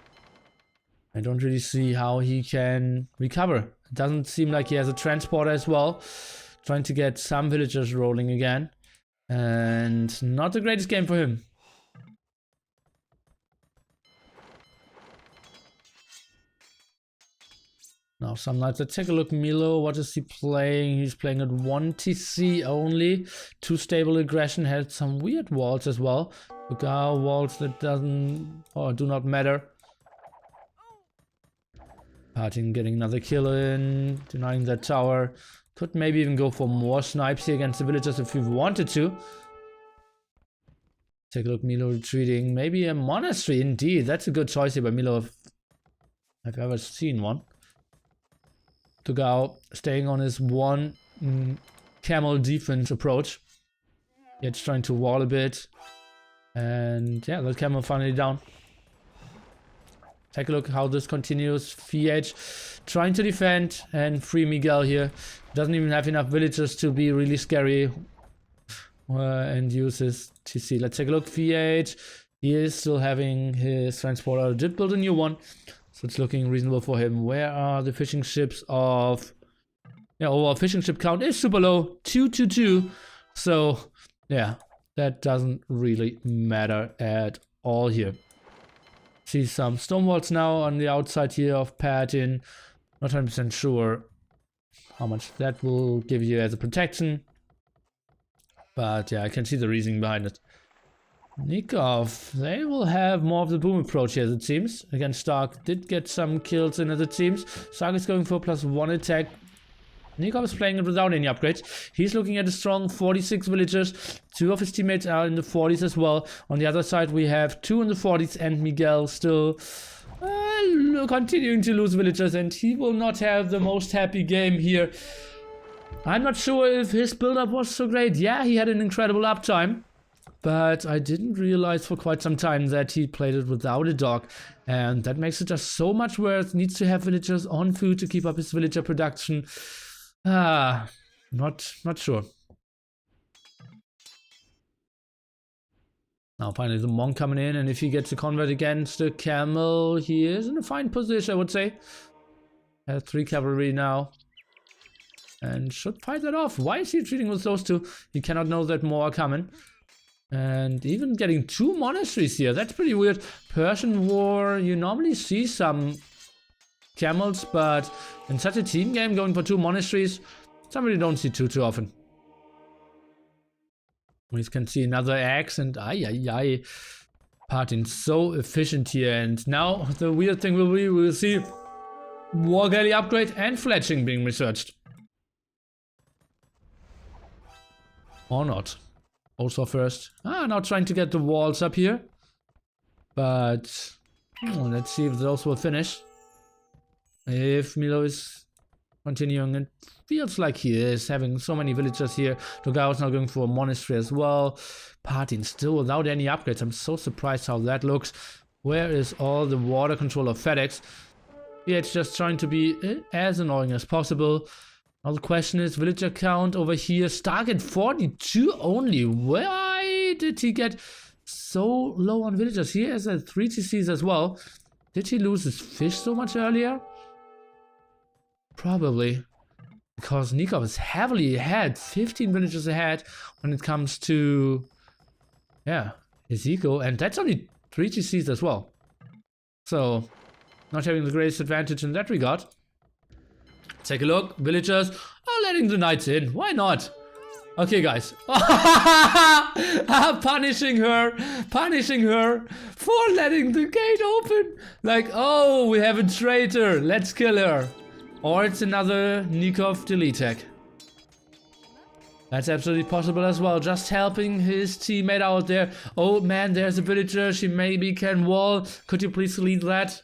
I don't really see how he can recover. It doesn't seem like he has a transporter as well. Trying to get some villagers rolling again. And not the greatest game for him. Now some knights. Let's take a look. Milo, what is he playing? He's playing at 1 TC only. 2 stable aggression. Had some weird walls as well. Lugar walls that doesn't or do not matter. Parting getting another kill in. Denying that tower. Could maybe even go for more snipes here against the villagers if we wanted to. Take a look. Milo retreating. Maybe a monastery indeed. That's a good choice here by Milo if I've ever seen one. Tugao staying on his one camel defense approach. Yet trying to wall a bit. And yeah, the camel finally down. Take a look how this continues. VH trying to defend and free Miguel here. Doesn't even have enough villagers to be really scary and use his TC. Let's take a look. VH, he is still having his transporter. Did build a new one. So it's looking reasonable for him. Where are the fishing ships of... Yeah, our fishing ship count is super low. 222. So, yeah, that doesn't really matter at all here. See some stone walls now on the outside here of Patin. Not 100% sure how much that will give you as a protection. But yeah, I can see the reasoning behind it. Nikov, they will have more of the boom approach here, as it seems. Against Stark, did get some kills in, as it seems. Stark is going for +1 attack. Nikov is playing it without any upgrades. He's looking at a strong 46 villagers. 2 of his teammates are in the 40s as well. On the other side, we have 2 in the 40s and Miguel still continuing to lose villagers, and he will not have the most happy game here. I'm not sure if his build-up was so great. Yeah, he had an incredible uptime. But I didn't realize for quite some time that he played it without a dog. And that makes it just so much worse. Needs to have villagers on food to keep up his villager production. Not sure. Now finally the monk coming in. And if he gets a convert against the camel, he is in a fine position, I would say. Has 3 cavalry now. And should fight that off. Why is he treating with those 2? He cannot know that more are coming. And even getting 2 monasteries here, that's pretty weird. Persian War, you normally see some camels, but in such a team game, going for 2 monasteries, somebody don't see too often. We can see another axe, and Partin so efficient here. And now the weird thing will be, we'll see War Galley upgrade and fletching being researched. Or not. Also first. Now trying to get the walls up here. But let's see if those will finish. If Milo is continuing, it feels like he is having so many villagers here. Togao is now going for a monastery as well. Partin still without any upgrades. I'm so surprised how that looks. Where is all the water control of FedEx? Yeah, it's just trying to be as annoying as possible. Now the question is, villager count over here, Stark at 42 only. Why did he get so low on villagers? He has 3 TCs as well. Did he lose his fish so much earlier? Probably. Because Nikov is heavily ahead, 15 villagers ahead when it comes to, yeah, his eco. And that's only 3 TCs as well. So, not having the greatest advantage in that regard. Take a look. Villagers are letting the knights in. Why not? Okay, guys. Punishing her for letting the gate open. Like, oh, we have a traitor. Let's kill her. Or it's another Nikov delete tech. That's absolutely possible as well. Just helping his teammate out there. Oh man, there's a villager. She maybe can wall. Could you please lead that?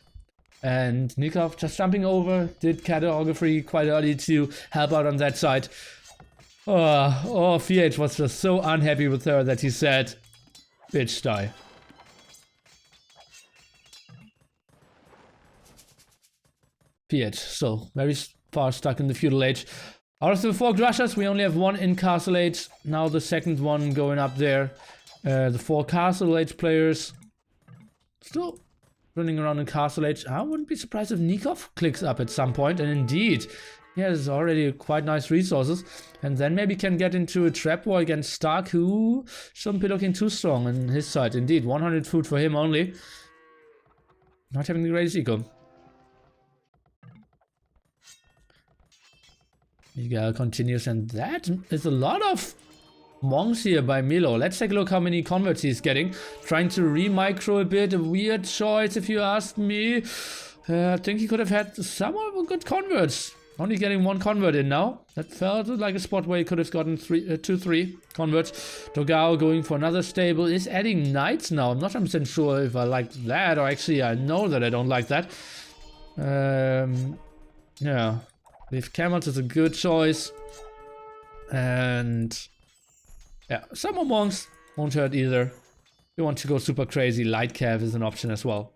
And Nikov just jumping over, did cartography quite early to help out on that side. VH was just so unhappy with her that he said, bitch die. VH, so very far stuck in the feudal age. Out of the 4 Grushers, we only have 1 in Castle Age. Now the second one going up there. The 4 Castle Age players still running around in Castle Age. I wouldn't be surprised if Nikov clicks up at some point, and indeed, he has already quite nice resources, and then maybe can get into a trap war against Stark, who shouldn't be looking too strong on his side. Indeed, 100 food for him only. Not having the greatest eco. Miguel continues, and that is a lot of monks here by Milo. Let's take a look how many converts he's getting. Trying to re-micro a bit. A weird choice, if you ask me. I think he could have had some of good converts. Only getting 1 convert in now. That felt like a spot where he could have gotten 2-3 converts. Dogao going for another stable. Is adding knights now. I'm not 100% sure if I like that, or actually I know that I don't like that. Yeah. Leave camels is a good choice. And yeah, some more monks won't hurt either. If you want to go super crazy, light cav is an option as well.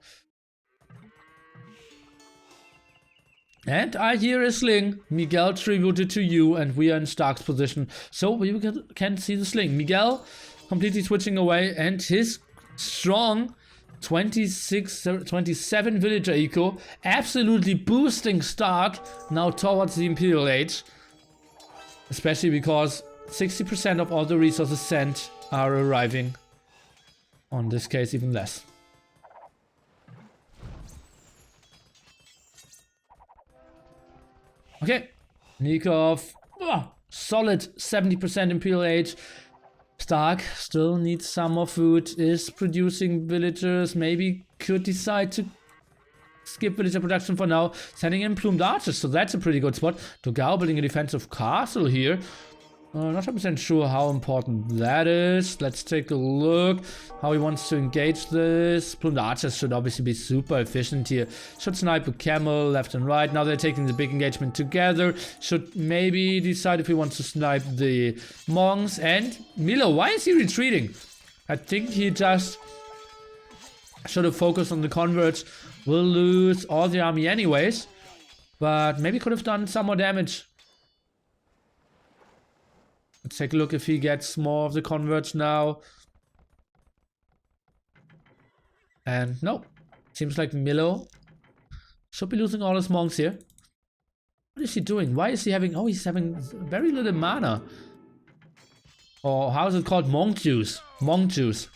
And I hear a sling. Miguel tributed to you, and we are in Stark's position. So we can see the sling. Miguel completely switching away, and his strong 27 villager eco absolutely boosting Stark now towards the Imperial Age. Especially because 60% of all the resources sent are arriving. On this case, even less. Okay, Nikov, solid 70% Imperial Age. Stark still needs some more food, is producing villagers, maybe could decide to skip villager production for now, sending in plumed archers, so that's a pretty good spot. Dogao building a defensive castle here. Not 100% sure how important that is. Let's take a look how he wants to engage this. Plumed archers should obviously be super efficient here. Should snipe a camel left and right. Now they're taking the big engagement together. Should maybe decide if he wants to snipe the monks. And Milo, why is he retreating? I think he just should have focused on the converts. Will lose all the army anyways, but maybe could have done some more damage. Let's take a look if he gets more of the converts now. And no, seems like Milo should be losing all his monks here. What is he doing? Why is he having... Oh, he's having very little mana. Or how is it called? Monk juice. Monk juice.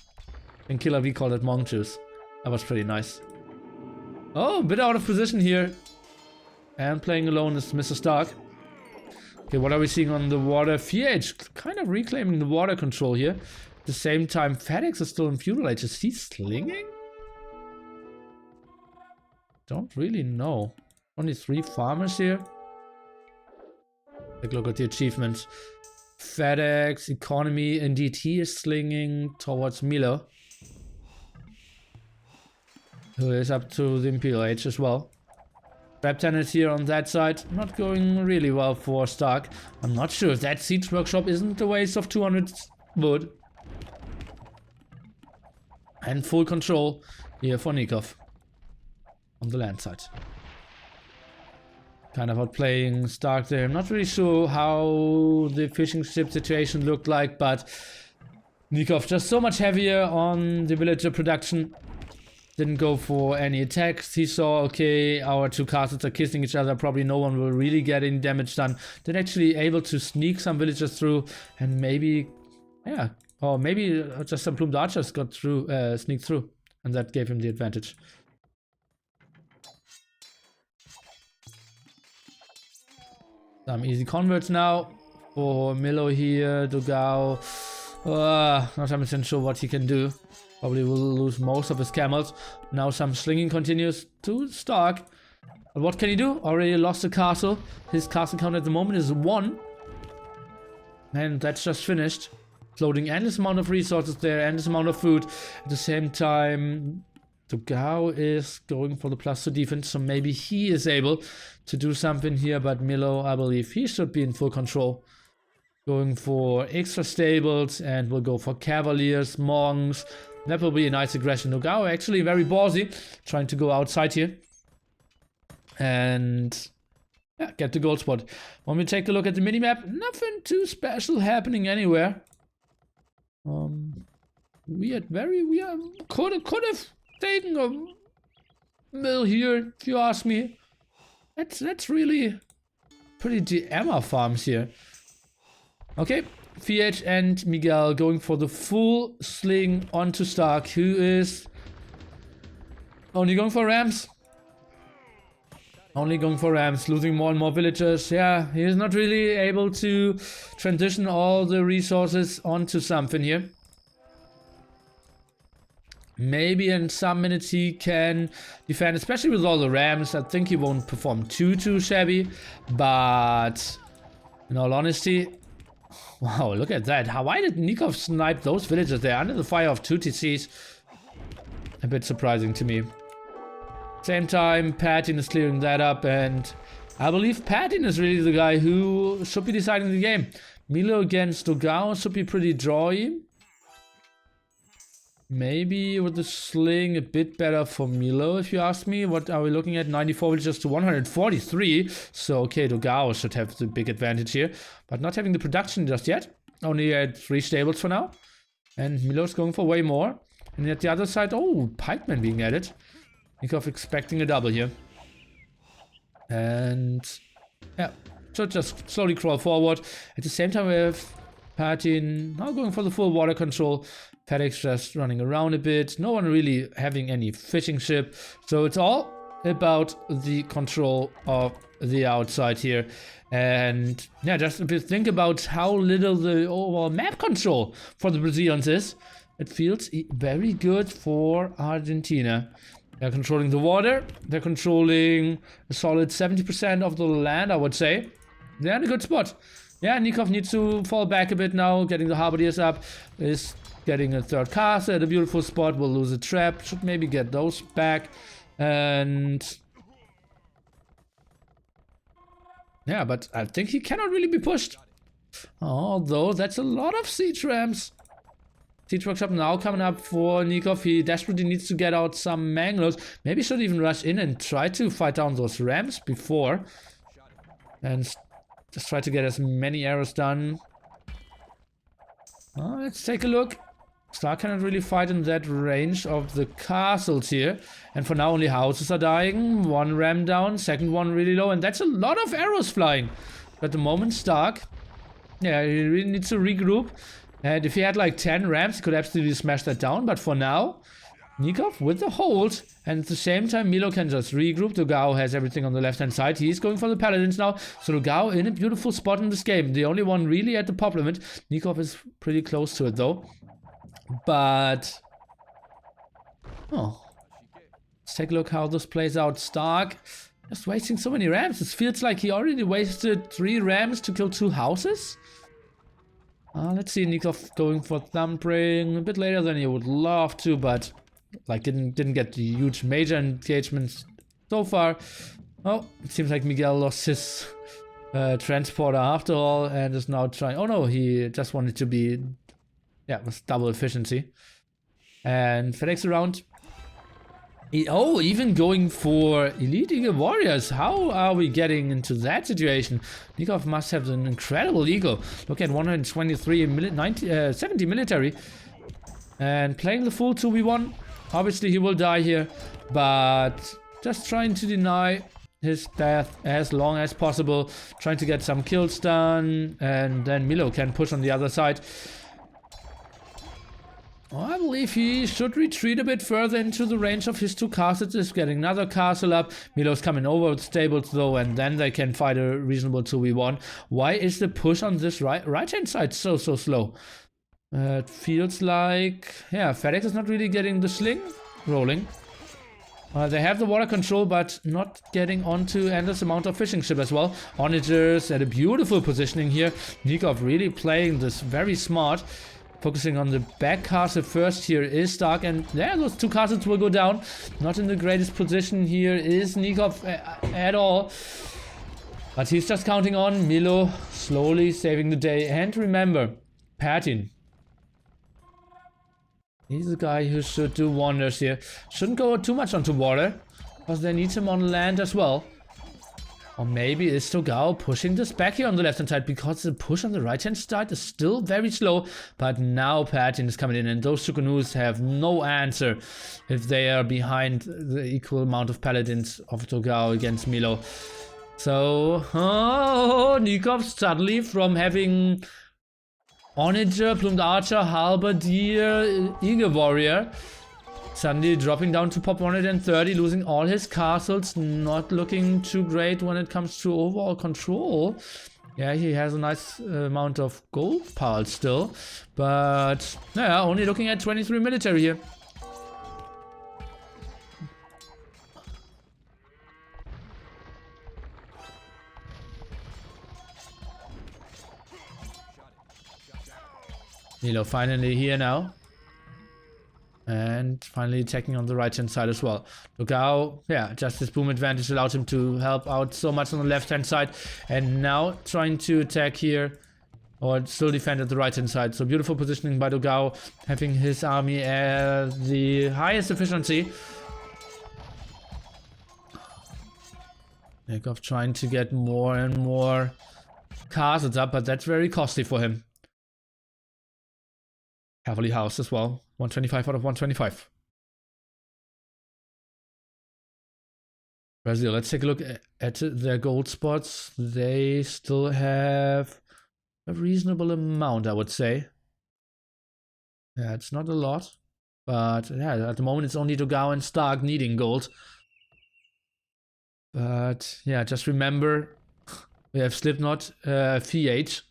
In Killer V called it monk juice. That was pretty nice. Oh, a bit out of position here. And playing alone is Mr. Stark. Okay, what are we seeing on the water? FH kind of reclaiming the water control here. At the same time, FedEx is still in feudal age. Is he slinging? Don't really know. Only 3 farmers here. Take a look at the achievements. FedEx, economy. Indeed, he is slinging towards Milo, who is up to the Imperial Age as well. Trap tenants here on that side, not going really well for Stark. I'm not sure if that siege workshop isn't a waste of 200 wood. And full control here for Nikov on the land side. Kind of outplaying Stark there. I'm not really sure how the fishing ship situation looked like, but Nikov just so much heavier on the villager production. Didn't go for any attacks. He saw, okay, our 2 castles are kissing each other. Probably no one will really get any damage done. Then actually able to sneak some villagers through, and maybe, yeah, or maybe just some plumed archers got through, sneaked through, and that gave him the advantage. Some easy converts now for Milo here. Dogao, not 100% sure what he can do. Probably will lose most of his camels. Now some slinging continues to Stark. But what can he do? Already lost the castle. His castle count at the moment is 1. And that's just finished. Loading endless amount of resources there, endless amount of food. At the same time, Dogao is going for the +2 defense, so maybe he is able to do something here. But Milo, I believe he should be in full control. Going for extra stables, and we'll go for cavaliers, monks. That will be a nice aggression. Dogao actually very ballsy, trying to go outside here. And yeah, get the gold spot. When we take a look at the minimap, nothing too special happening anywhere. We could have taken a mill here, if you ask me. That's really pretty DMR farms here. Okay, FH and Miguel going for the full sling onto Stark, who is only going for rams. Only going for rams, losing more and more villagers. Yeah, he's not really able to transition all the resources onto something here. Maybe in some minutes he can defend, especially with all the rams. I think he won't perform too shabby. But in all honesty, wow, look at that. Why did Nikov snipe those villagers there under the fire of 2 TCs? A bit surprising to me. Same time, Patin is clearing that up, and I believe Patin is really the guy who should be deciding the game. Milo against Dogao should be pretty drawy. Maybe with the sling a bit better for Milo, if you ask me. What are we looking at? 94 villagers to 143. So, okay, Dogao should have the big advantage here. But not having the production just yet. Only at 3 stables for now. And Milo's going for way more. And at the other side, oh, pikemen being added. Nikov expecting a double here. And yeah, so just slowly crawl forward. At the same time, we have Patin now going for the full water control. FedEx just running around a bit. No one really having any fishing ship. So it's all about the control of the outside here. And yeah, just if you think about how little the overall map control for the Brazilians is, it feels very good for Argentina. They're controlling the water. They're controlling a solid 70% of the land, I would say. They're in a good spot. Yeah, Nikov needs to fall back a bit now. Getting the halberdiers up. Is getting a third castle at a beautiful spot. Will lose a trap. Should maybe get those back. And yeah, but I think he cannot really be pushed. Although that's a lot of siege rams. Siege workshop now coming up for Nikov. He desperately needs to get out some mangroves. Maybe should even rush in and try to fight down those rams before. And just try to get as many arrows done. Let's take a look. Star cannot really fight in that range of the castles here. And for now only houses are dying. One ram down, second one really low. And that's a lot of arrows flying. At the moment, Stark, yeah, he really needs to regroup. And if he had like 10 rams, he could absolutely smash that down. But for now, Nikov with the hold. And at the same time, Milo can just regroup. Dogao has everything on the left-hand side. He's going for the paladins now. So Dogao in a beautiful spot in this game. The only one really at the pop limit. Nikov is pretty close to it though. But oh, let's take a look how this plays out. Stark just wasting so many rams. It feels like he already wasted 3 rams to kill 2 houses. Let's see, Nikov going for Thumbring a bit later than he would love to, but like didn't get the huge major engagements so far. Oh, it seems like Miguel lost his transporter after all and is now trying. Oh no, he just wanted to be, yeah, with double efficiency. And FedEx around. Even going for Elite Eagle Warriors. How are we getting into that situation? Nikov must have an incredible ego. Look at 123, 70 military. And playing the full 2v1. Obviously he will die here. But just trying to deny his death as long as possible. Trying to get some kills done. And then Milo can push on the other side. I believe he should retreat a bit further into the range of his 2 castles. Is getting another castle up. Milo's coming over with stables though, and then they can fight a reasonable 2v1. Why is the push on this right-hand side so slow? It feels like, yeah, FedEx is not really getting the sling rolling. They have the water control, but not getting onto endless amount of fishing ship as well. Onagers at a beautiful positioning here. Nikov really playing this very smart. Focusing on the back castle first here is Stark, and yeah, those 2 castles will go down. Not in the greatest position here is Nikov at all. But he's just counting on Milo slowly saving the day. And remember, Patin. He's the guy who should do wonders here. Shouldn't go too much onto water, because they need him on land as well. Or maybe is Dogao pushing this back here on the left-hand side, because the push on the right-hand side is still very slow. But now Patin is coming in, and those 2 canoes have no answer if they are behind the equal amount of paladins of Dogao against Milo. So, Nikov suddenly from having Onager, Plumed Archer, Halberdier, Eagle Warrior, Suddenly dropping down to pop 130, losing all his castles. Not looking too great when it comes to overall control. Yeah, he has a nice amount of gold piles still. But yeah, only looking at 23 military here. Milo finally here now. And finally attacking on the right hand side as well. Lugao, yeah, just his boom advantage allowed him to help out so much on the left hand side. And now trying to attack here. Or still defend at the right hand side. So beautiful positioning by Lugao, having his army at the highest efficiency. Nekov trying to get more and more castles up, but that's very costly for him. Heavily housed as well. 125 out of 125. Brazil, let's take a look at their gold spots. They still have a reasonable amount, I would say. Yeah, it's not a lot. But yeah, at the moment it's only Dogao and Stark needing gold. But yeah, just remember, we have Slipknot, VH.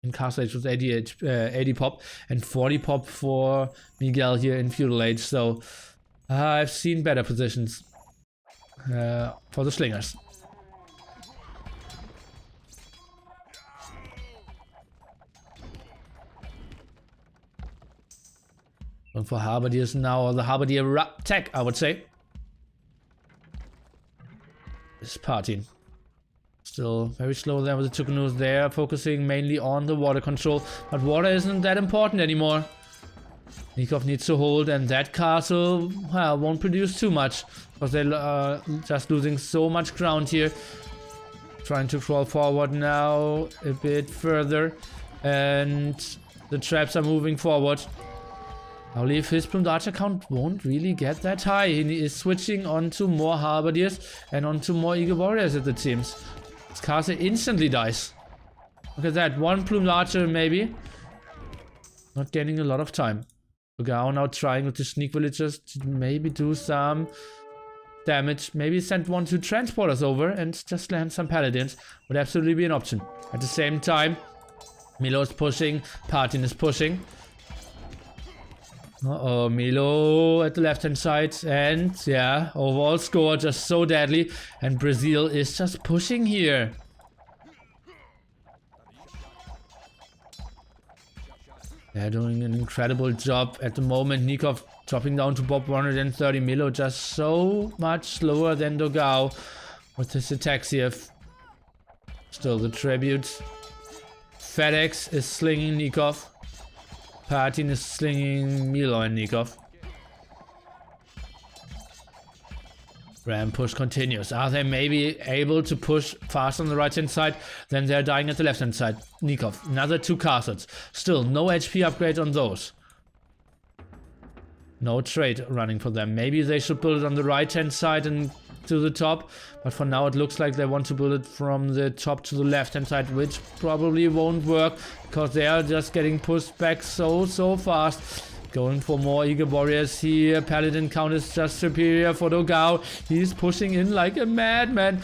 In Castle Age with 80 pop and 40 pop for Miguel here in Feudal Age. So I've seen better positions for the Slingers. And for Halberdiers now, the Halberdier tech, I would say. Is partying. Still very slow there with the Tucanus there, focusing mainly on the water control. But water isn't that important anymore. Nikov needs to hold, and that castle, well, won't produce too much. Because they're just losing so much ground here. Trying to crawl forward now a bit further. And the traps are moving forward. I believe his plumed archer count won't really get that high. He is switching onto more Halberdiers and onto more Eagle Warriors, it seems. This castle instantly dies. Look at that, one plumed archer maybe. Not gaining a lot of time. Lugao now trying with the sneak villagers to maybe do some damage. Maybe send 1-2 transporters over and just land some paladins. Would absolutely be an option. At the same time, Milo is pushing, Partin is pushing. Uh-oh, Milo at the left-hand side, and yeah, overall score just so deadly, and Brazil is just pushing here. They're doing an incredible job at the moment. Nikov dropping down to Bob 130, Milo just so much slower than Dogao with his attacks here. Still the tribute. FedEx is slinging Nikov. Partin is slinging Milo and Nikov. Ram push continues. Are they maybe able to push fast on the right hand side? Then they're dying at the left hand side. Nikov, another 2 castles. Still no HP upgrade on those. No trade running for them. Maybe they should build it on the right hand side and to the top. But for now it looks like they want to build it from the top to the left hand side, which probably won't work because they are just getting pushed back so fast. Going for more Eagle Warriors here. Paladin count is just superior for Dogao. He's pushing in like a madman.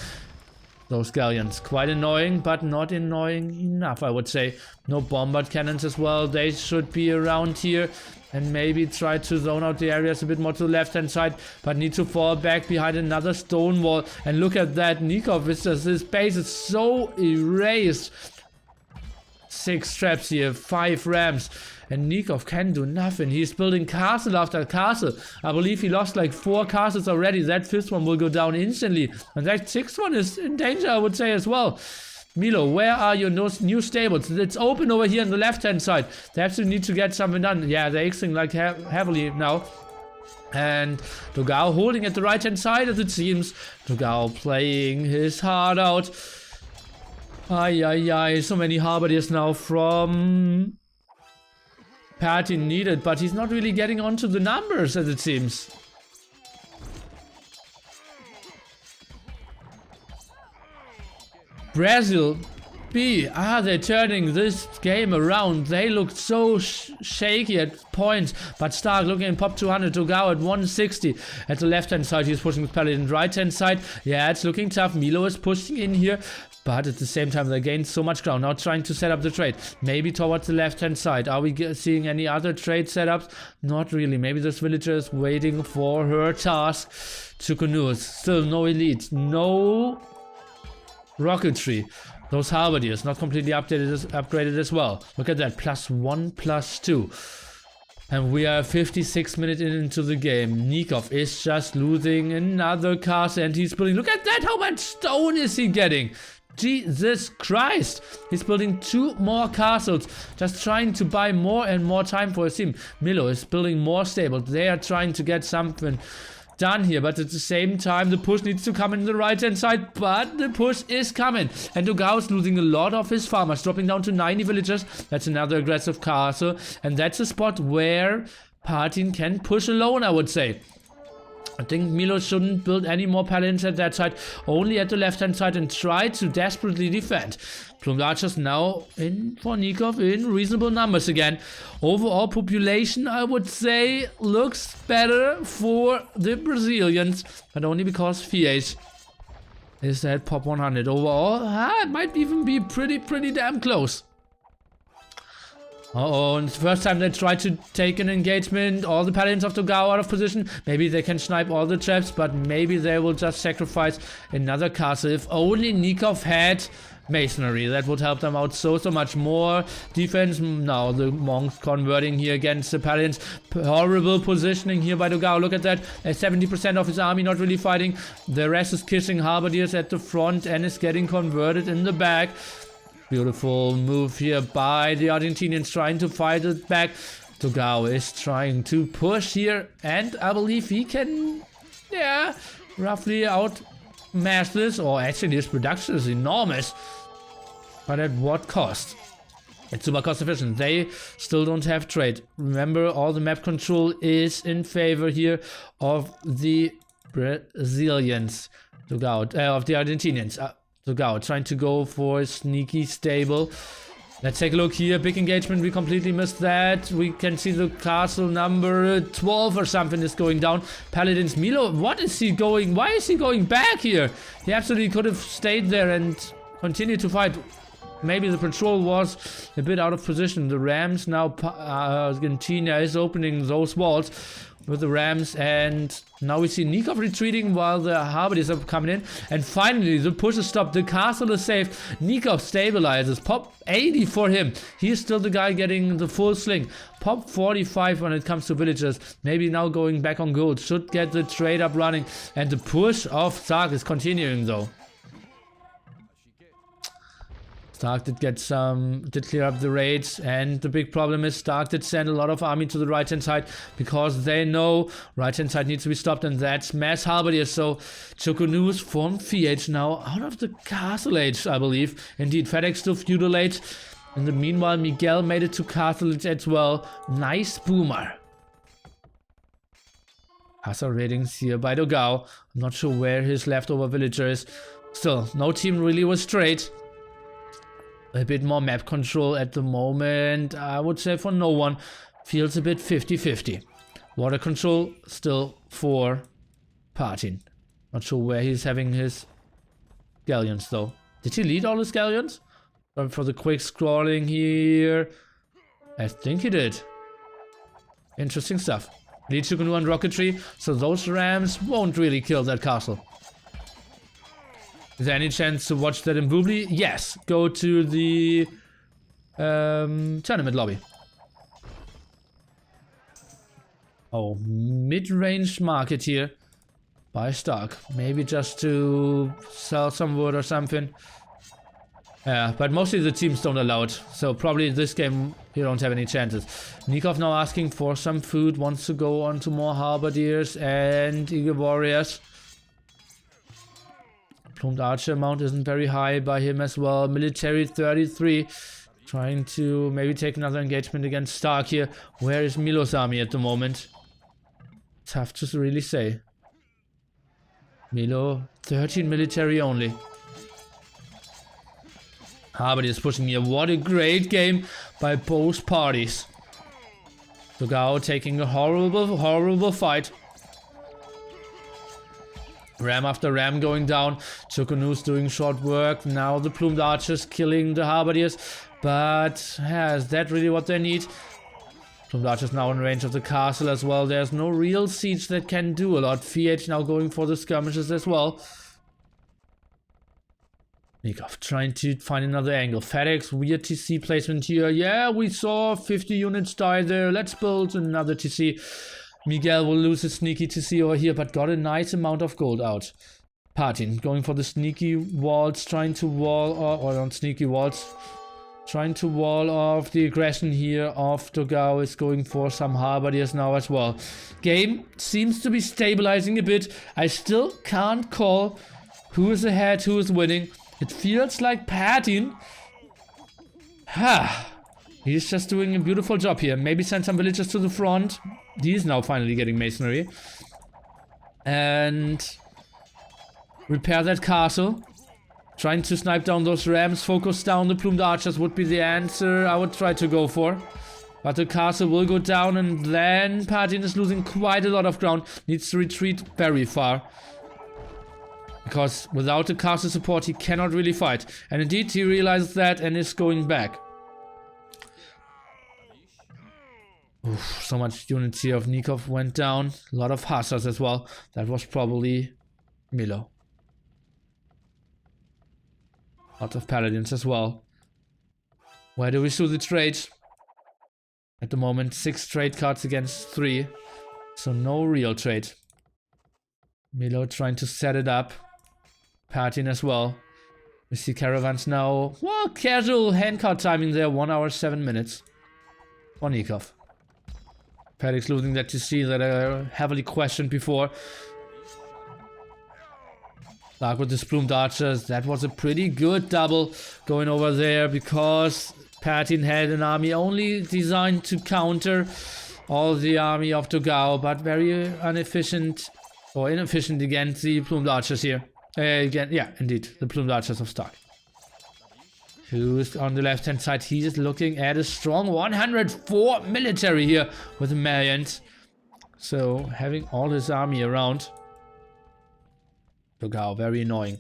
Those galleons, quite annoying, but not annoying enough, I would say. No bombard cannons as well. They should be around here. And maybe try to zone out the areas a bit more to the left-hand side. But need to fall back behind another stone wall. And look at that. Nikov is just, his base is so erased. 6 traps here, 5 rams. And Nikov can do nothing. He's building castle after castle. I believe he lost like 4 castles already. That 5th one will go down instantly. And that 6th one is in danger, I would say, as well. Milo, where are your new stables? It's open over here on the left-hand side. They absolutely need to get something done. Yeah, they're Xing like heavily now. And Dogao holding at the right-hand side, as it seems. Dogao playing his heart out. Ay. So many Halberdiers now from Partin needed, but he's not really getting onto the numbers, as it seems. Brazil be? Are they turning this game around? They looked so shaky at points, but Stark looking in pop 200 to go at 160. At the left hand side, he's pushing with Paladin. Right hand side, yeah, it's looking tough. Milo is pushing in here, but at the same time, they gained so much ground. Now trying to set up the trade. Maybe towards the left-hand side. Are we seeing any other trade setups? Not really. Maybe this villager is waiting for her task. Chukunu's still no elite. No rocketry. Those halberdiers not completely upgraded as well. Look at that. +1, +2. And we are 56 minutes into the game. Nikov is just losing another castle and he's building. Look at that. How much stone is he getting? Jesus Christ. He's building 2 more castles. Just trying to buy more and more time for his team. Milo is building more stable. They are trying to get something done here, but at the same time the push needs to come in the right hand side, but the push is coming and Dogao is losing a lot of his farmers, dropping down to 90 villagers. That's another aggressive castle, and that's a spot where Partin can push alone, I would say. I think Milo shouldn't build any more paladins at that side, only at the left hand side, and try to desperately defend. Plumed archers now in for Nikov in reasonable numbers again. Overall population, I would say, looks better for the Brazilians, but only because Fies is at pop 100. Overall, it might even be pretty damn close. Uh-oh, and it's the first time they try to take an engagement. All the paladins of Dogao out of position. Maybe they can snipe all the traps, but maybe they will just sacrifice another castle. If only Nikov had masonry, that would help them out so much more. Defense, now the monks converting here against the paladins. Horrible positioning here by Dogao. Look at that, 70% of his army not really fighting. The rest is kissing halberdiers at the front and is getting converted in the back. Beautiful move here by the Argentinians, trying to fight it back. Dogao is trying to push here, and I believe he can, yeah, roughly outmatch this. Or actually, his production is enormous. But at what cost? It's super cost efficient. They still don't have trade. Remember, all the map control is in favor here of the Brazilians. Dogao, of the Argentinians. Dogao trying to go for a sneaky stable. Let's take a look here. Big engagement. We completely missed that. We can see the castle number 12 or something is going down. Paladins. Milo, what is he going? Why is he going back here? He absolutely could have stayed there and continued to fight. Maybe the patrol was a bit out of position. The Rams now, Argentina is opening those walls with the Rams, and now we see Nikov retreating while the halberdiers are coming in, and finally the push is stopped. The castle is safe. Nikov stabilizes. Pop 80 for him. He's still the guy getting the full sling. Pop 45 when it comes to villagers. Maybe now going back on gold. Should get the trade up running, and the push of Stark is continuing though. Stark did clear up the raids, and the big problem is Stark did send a lot of army to the right hand side because they know right hand side needs to be stopped, and that's mass halberdiers. So Chukunu's from Fiat now out of the castle age, I believe. Indeed, FedEx to feudal age. In the meanwhile, Miguel made it to castle age as well. Nice boomer. Castle ratings here by Dogao. I'm not sure where his leftover villager is. Still, no team really was straight. A bit more map control at the moment, I would say, for no one. Feels a bit 50-50. Water control still for Partin. Not sure where he's having his galleons though. Did he lead all his galleons? For the quick scrolling here, I think he did. Interesting stuff. Lead Chukunu and rocketry, so those Rams won't really kill that castle. Is there any chance to watch that in Boobly? Yes. Go to the tournament lobby. Oh, mid-range market here by Stark. Maybe just to sell some wood or something. Yeah, but mostly the teams don't allow it. So probably this game you don't have any chances. Nikov now asking for some food. Wants to go on to more halberdiers and eagle warriors. Plumed archer amount isn't very high by him as well. Military 33. Trying to maybe take another engagement against Stark here. Where is Milo's army at the moment? Tough to really say. Milo, 13 military only. Harvard is pushing here. What a great game by both parties. Togao taking a horrible fight. Ram after ram going down. Chokonu's doing short work. Now the plumed archers killing the Harbardiers. But is that really what they need? Plumed archers now in range of the castle as well. There's no real siege that can do a lot. VH now going for the skirmishes as well. Nikov trying to find another angle. FedEx, weird TC placement here. Yeah, we saw 50 units die there. Let's build another TC. Miguel will lose his sneaky TC over here, but got a nice amount of gold out. Patin going for the sneaky walls, trying to wall or not sneaky walls. Trying to wall off the aggression here of Togao is going for some Harbardiers now as well. Game seems to be stabilizing a bit. I still can't call who is ahead, who is winning. It feels like Patin. He's just doing a beautiful job here. Maybe send some villagers to the front. He's now finally getting masonry. And repair that castle. Trying to snipe down those rams. Focus down the plumed archers would be the answer I would try to go for. But the castle will go down, and then Patin is losing quite a lot of ground. Needs to retreat very far. Because without the castle support, he cannot really fight. And indeed, he realizes that and is going back. Oof, so much units here of Nikov went down. A lot of hussars as well. That was probably Milo. Lots of paladins as well. Where do we see the trade? At the moment, 6 trade cards against 3. So no real trade. Milo trying to set it up. Patin as well. We see caravans now. Well, casual handcard timing there. 1 hour 7 minutes. For Nikov. Paddock's losing that to see that I heavily questioned before. Like with the plumed archers, that was a pretty good double going over there because Patin had an army only designed to counter all the army of Togao, but very inefficient against the plumed archers here. Yeah, indeed, the plumed archers of Stark. Who's on the left hand side? He is looking at a strong 104 military here with the Malians. So having all his army around. Togao, very annoying.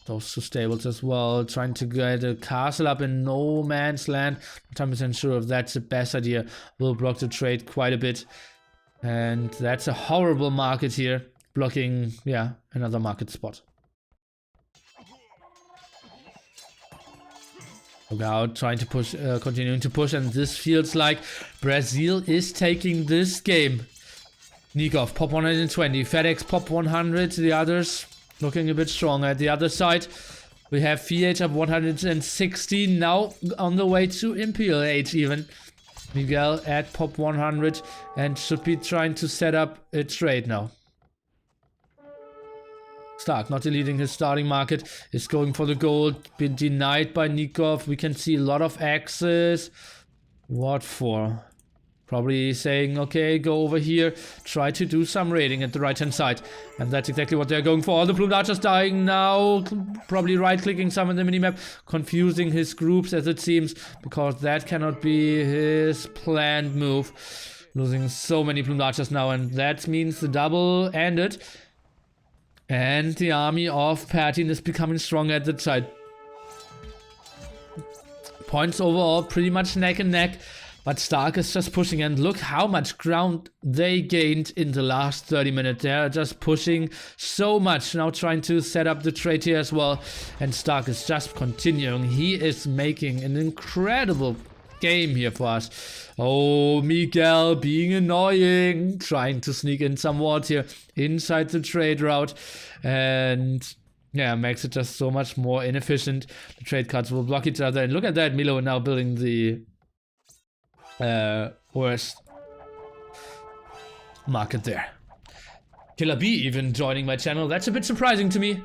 Those 2 stables as well. Trying to get a castle up in no man's land. Not 100% sure if that's the best idea. Will block the trade quite a bit. And that's a horrible market here. Blocking, yeah, another market spot. Togao trying to push, continuing to push, and this feels like Brazil is taking this game. Nikov, pop 120. FedEx, pop 100. The others looking a bit stronger. At the other side, we have VH up 160. Now on the way to Imperial Age even. Miguel at pop 100 and should be trying to set up a trade now. Stark not deleting his starting market, is going for the gold, been denied by Nikov. We can see a lot of axes. What for? Probably saying, okay, go over here, try to do some raiding at the right hand side. And that's exactly what they're going for. All the plumed archers dying now, probably right clicking some in the minimap, confusing his groups as it seems, because that cannot be his planned move. Losing so many plumed archers now, and that means the double ended. And the army of Patin is becoming stronger at the side. Points overall pretty much neck and neck. But Stark is just pushing, and look how much ground they gained in the last 30 minutes. They're just pushing so much. Now trying to set up the trade here as well. And Stark is just continuing. He is making an incredible game here for us. Oh, Miguel being annoying. Trying to sneak in some wards here inside the trade route. And yeah, makes it just so much more inefficient. The trade cards will block each other. And look at that, Milo now building the worst market there. Killer B even joining my channel. That's a bit surprising to me.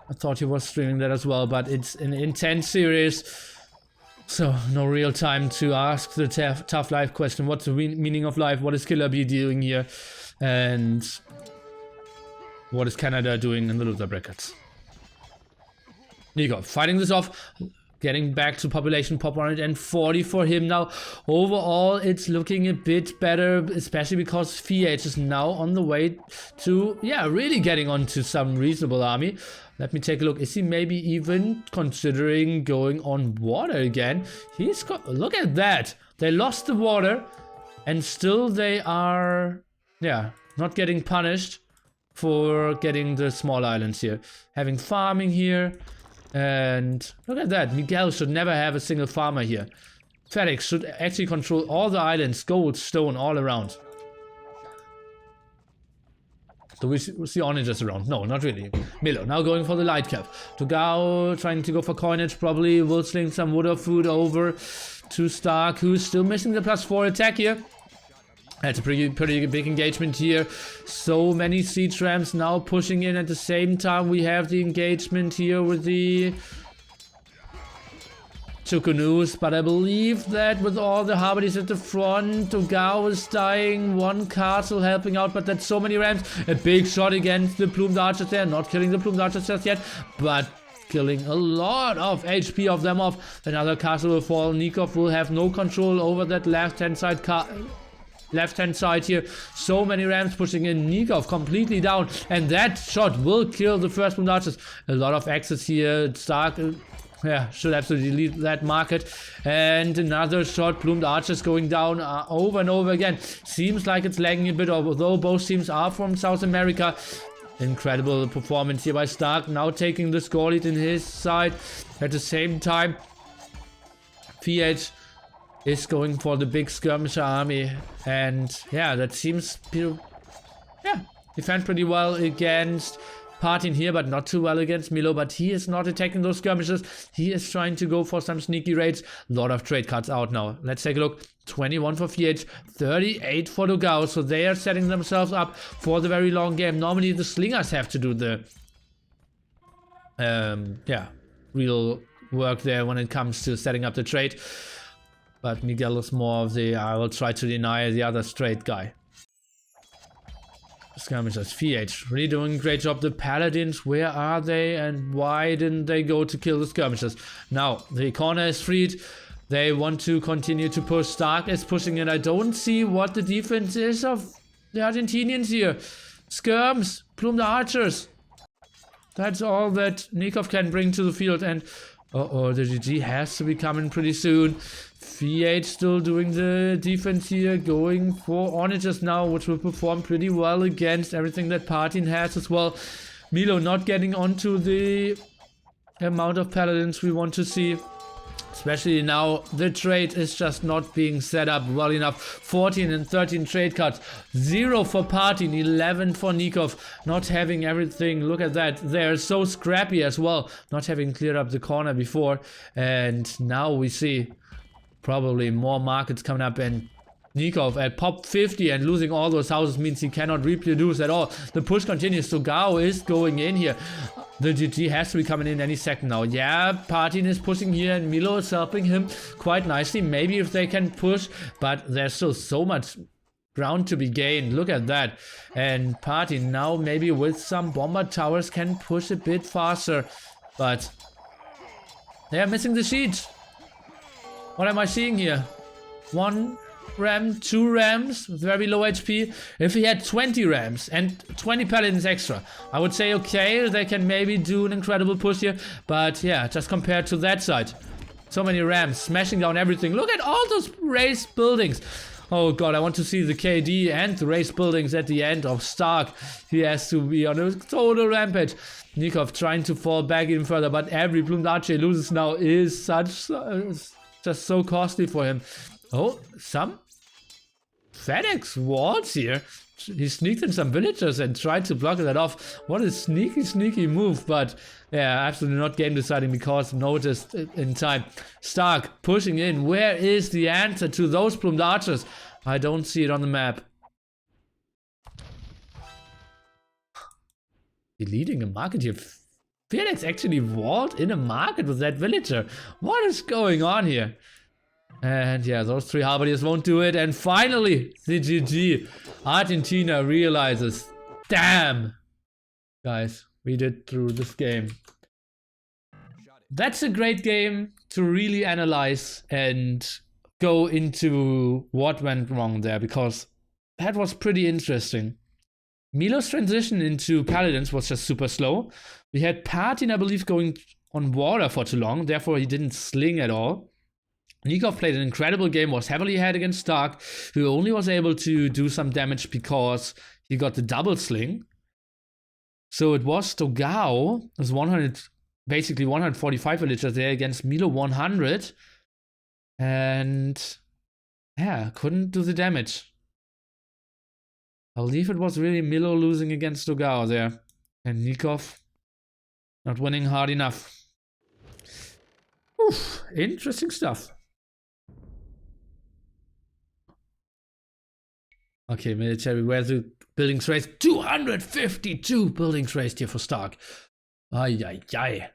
I thought he was streaming that as well, but it's an intense series, so no real time to ask the tough life question. What's the meaning of life? What is Killer B doing here? And what is Canada doing in the loser brackets? Nico fighting this off. getting back to population pop 140 for him now. Overall, it's looking a bit better, especially because VH is now on the way to, yeah, really getting onto some reasonable army. Let me take a look. Is he maybe even considering going on water again? He's got, look at that. They lost the water and still they are, yeah, not getting punished for getting the small islands here. Having farming here. And look at that. Miguel should never have a single farmer here. Felix should actually control all the islands, gold, stone, all around. Do we see onagers around? No, not really. Milo now going for the light cap. Togao trying to go for coinage, probably will sling some wood or food over to Stark, who's still missing the +4 attack here. That's a pretty big engagement here. So many siege rams now pushing in at the same time. We have the engagement here with the two canoes, but I believe that with all the harmonies at the front, Togao is dying, one castle helping out, but that's so many rams. A big shot against the plumed archers there, not killing the plumed archers just yet, but killing a lot of HP of them off. Another castle will fall. Nikov will have no control over that left-hand side here. So many rams pushing in. Nikov completely down, and that shot will kill the first plumed archers. A lot of axes here. Stark, yeah, should absolutely lead that market. And another shot. Plumed archers going down over and over again. Seems like it's lagging a bit, although both teams are from South America. Incredible performance here by Stark. Now taking the score lead in his side. At the same time, VH is going for the big skirmisher army, and yeah, that seems to, yeah, defend pretty well against Partin here, but not too well against Milo. But he is not attacking those skirmishers. He is trying to go for some sneaky raids. A lot of trade cards out now. Let's take a look. 21 for VH, 38 for Togao. So they are setting themselves up for the very long game. Normally the slingers have to do the yeah, real work there when it comes to setting up the trade. But Miguel is more of the, I will try to deny the other straight guy. Skirmishers, VH, really doing a great job. The paladins, where are they and why didn't they go to kill the skirmishers? Now, the corner is freed. They want to continue to push. Stark is pushing in. I don't see what the defense is of the Argentinians here. Skirms, plumed archers. That's all that Nikov can bring to the field, and the GG has to be coming pretty soon. VH still doing the defense here, going for onagers now, which will perform pretty well against everything that Partin has as well. Milo not getting onto the amount of paladins we want to see. Especially now, the trade is just not being set up well enough. 14 and 13 trade cards. 0 for Partin, 11 for Nikov. Not having everything, look at that. They're so scrappy as well. Not having cleared up the corner before. And now we see probably more markets coming up, and Nikov at pop 50 and losing all those houses means he cannot reproduce at all. The push continues. Togao is going in here. The GG has to be coming in any second now. Yeah, Partin is pushing here and Milo is helping him quite nicely. Maybe if they can push, but there's still so much ground to be gained. Look at that. And Partin now maybe with some bomber towers can push a bit faster, but they are missing the siege. What am I seeing here? 1 ram, 2 rams with very low HP. If he had 20 rams and 20 paladins extra, I would say okay, they can maybe do an incredible push here. But yeah, just compared to that side, so many rams smashing down everything. Look at all those raised buildings. Oh god, I want to see the KD and the raised buildings at the end of Stark. He has to be on a total rampage. Nikov trying to fall back even further, but every plumed archer he loses now is such just so costly for him. Oh, some FedEx walls here. He sneaked in some villagers and tried to block that off. What a sneaky move, but yeah, absolutely not game deciding because noticed in time. Stark pushing in. Where is the answer to those plumed archers? I don't see it on the map. Deleting a market here. Felix actually walled in a market with that villager. What is going on here? And yeah, those 3 halberdiers won't do it. And finally, the GG. Argentina realizes, damn, guys, we did through this game. That's a great game. to really analyze and go into what went wrong there, because that was pretty interesting. Milo's transition into Paladins was just super slow. We had Patin, I believe, going on water for too long, therefore he didn't sling at all. Nikov played an incredible game, was heavily ahead against Stark, who only was able to do some damage because he got the double sling. So it was Stogao, it was 100, basically 145 villagers there against Milo 100. And yeah, couldn't do the damage. I believe it was really Milo losing against Stogao there. And Nikov not winning hard enough. Oof, interesting stuff. Okay, military, where's the buildings raised? 252 buildings raised here for Stark. Ay, ay, ay.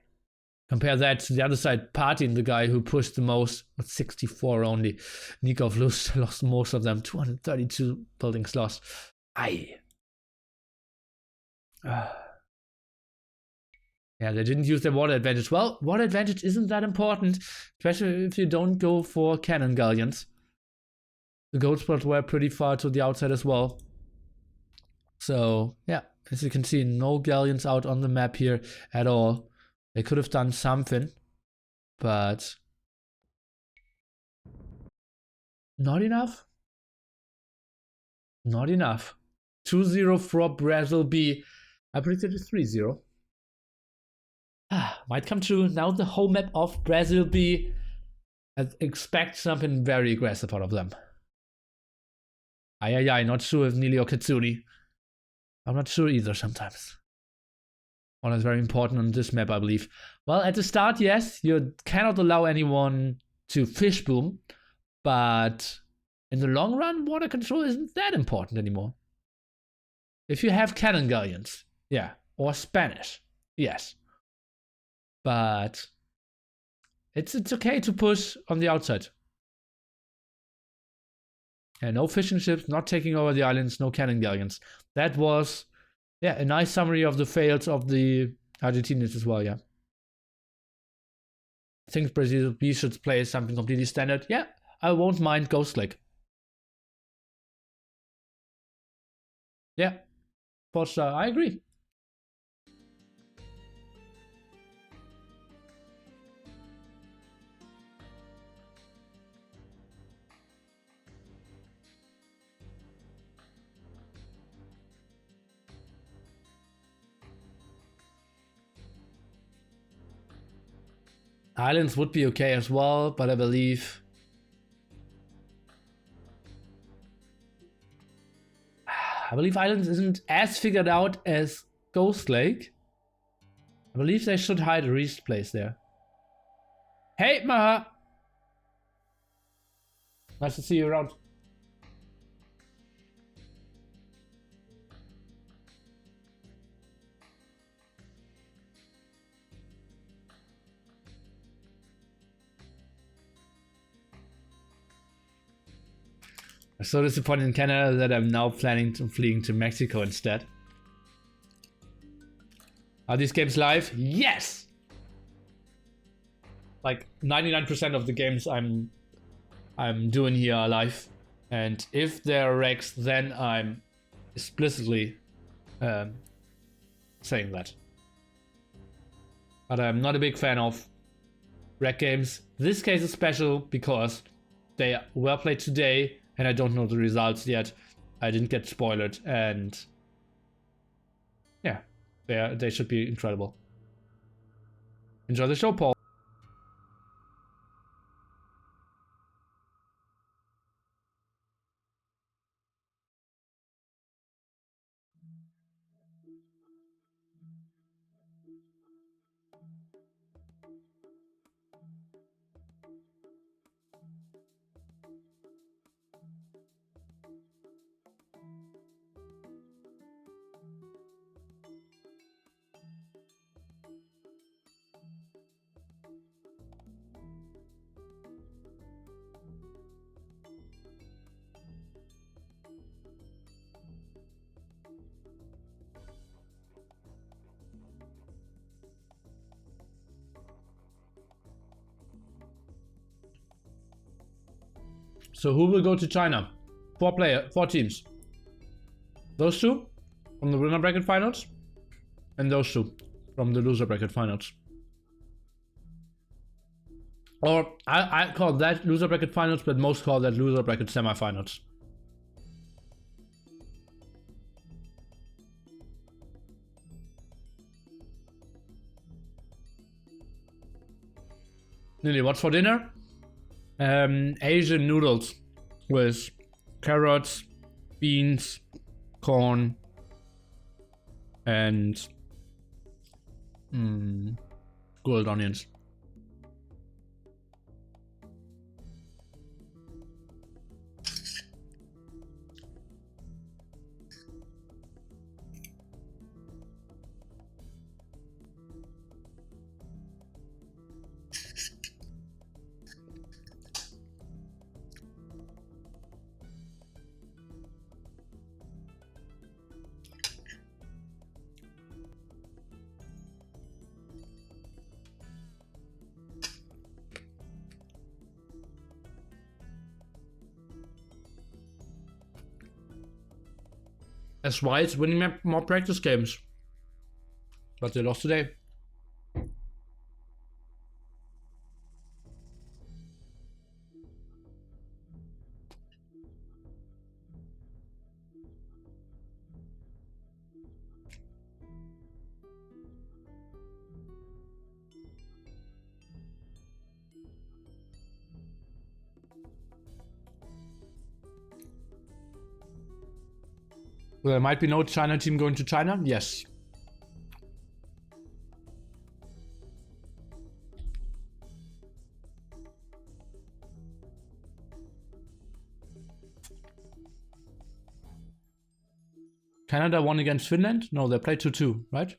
Compare that to the other side, Patin, the guy who pushed the most, with 64 only. Nikov lost most of them, 232 buildings lost. Aye. Yeah, they didn't use their water advantage. Well, water advantage isn't that important, especially if you don't go for cannon galleons. The gold spots were pretty far to the outside as well. So, yeah, as you can see, no galleons out on the map here at all. They could have done something, but not enough. Not enough. 2-0 for Brazil B. I predicted a 3-0. Might come true. Now the whole map of Brazil B. I expect something very aggressive out of them. Ay, not sure if Nili or Katsuni. I'm not sure either sometimes. One is very important on this map, I believe. Well, at the start, yes, you cannot allow anyone to fish boom, but in the long run, water control isn't that important anymore. If you have cannon galleons, yeah, or Spanish, yes. But it's okay to push on the outside. And no fishing ships, not taking over the islands, no cannon galleons. That was, yeah, a nice summary of the fails of the Argentinians as well, yeah. I think Brazil B should play something completely standard. Yeah, I won't mind Ghost Lake. Yeah, for sure, I agree. Islands would be okay as well, but I believe Islands isn't as figured out as Ghost Lake. I believe they should hide a Reese place there. Hey, Maha! Nice to see you around. I'm so disappointed in Canada that I'm now planning to fleeing to Mexico instead. Are these games live? Yes! Like 99% of the games I'm doing here are live. And if they're regs, then I'm explicitly saying that. But I'm not a big fan of reg games. This case is special because they were played today and I don't know the results yet. I didn't get spoiled, and yeah, they should be incredible. Enjoy the show, Paul. So who will go to China? 4 teams. Those 2 from the winner bracket finals, and those 2 from the loser bracket finals. Or I call that loser bracket finals, but most call that loser bracket semifinals. Lily, what's for dinner? Asian noodles with carrots, beans, corn, and grilled onions. SY is winning more practice games, but they lost today. There might be no China team going to China. Yes. Canada won against Finland? No, they played 2-2, right?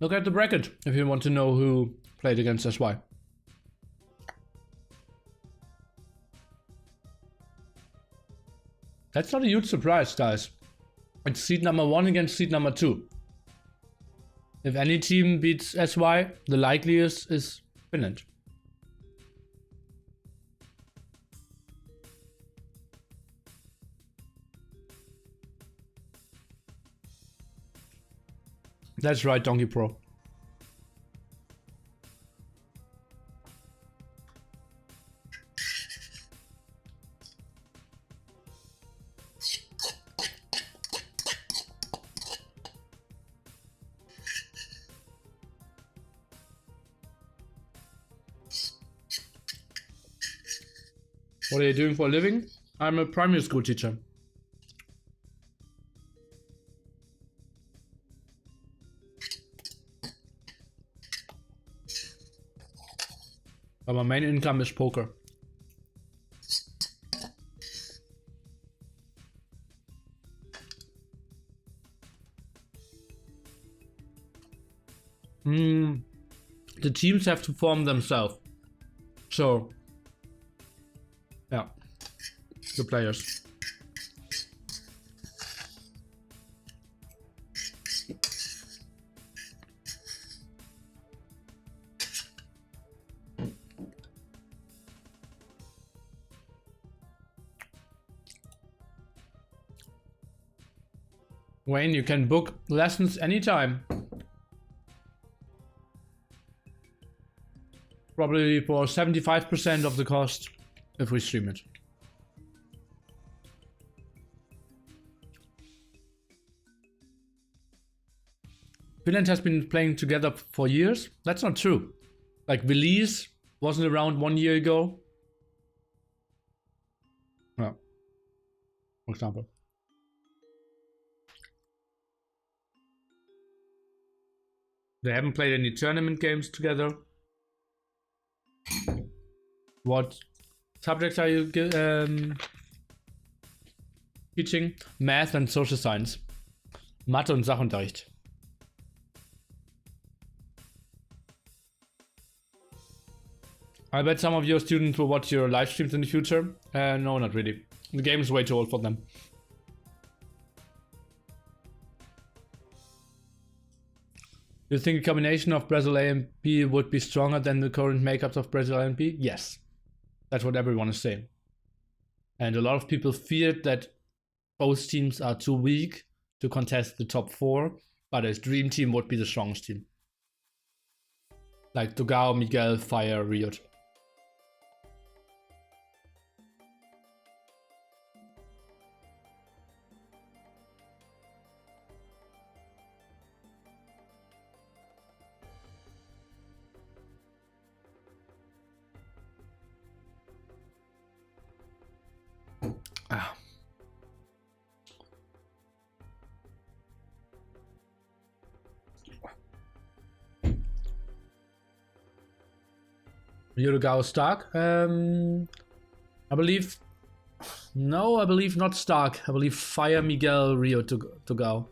Look at the bracket if you want to know who played against SY. That's not a huge surprise, guys. It's seed number 1 against seed number 2. If any team beats SY, the likeliest is Finland. That's right, Donkey Pro. What are you doing for a living? I'm a primary school teacher. But my main income is poker. The teams have to form themselves. So, yeah, the players. Wayne, you can book lessons anytime. Probably for 75% of the cost if we stream it. Finland has been playing together for years. That's not true. Like Belize wasn't around 1 year ago. No. For example. They haven't played any tournament games together. What subjects are you teaching? Math and social science. Mathe und Sachunterricht. I bet some of your students will watch your live streams in the future. No, not really. The game is way too old for them. Do you think a combination of Brazil A and B would be stronger than the current makeups of Brazil A and B? Yes. That's what everyone is saying. And a lot of people feared that both teams are too weak to contest the top 4, but a dream team would be the strongest team. Like Dogao, Miguel, Fire, Riot. Ah. Dogao Stark. I believe. No, I believe not Stark. I believe Fire, Miguel, Rio Dogao.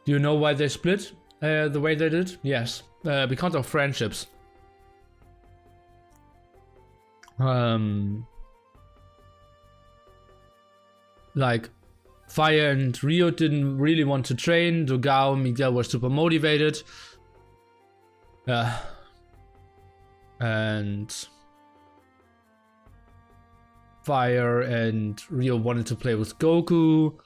Do you know why they split the way they did? Yes, because of friendships. Like Fire and Rio didn't really want to train. Dogao, Miguel were super motivated. And Fire and Rio wanted to play with Goku.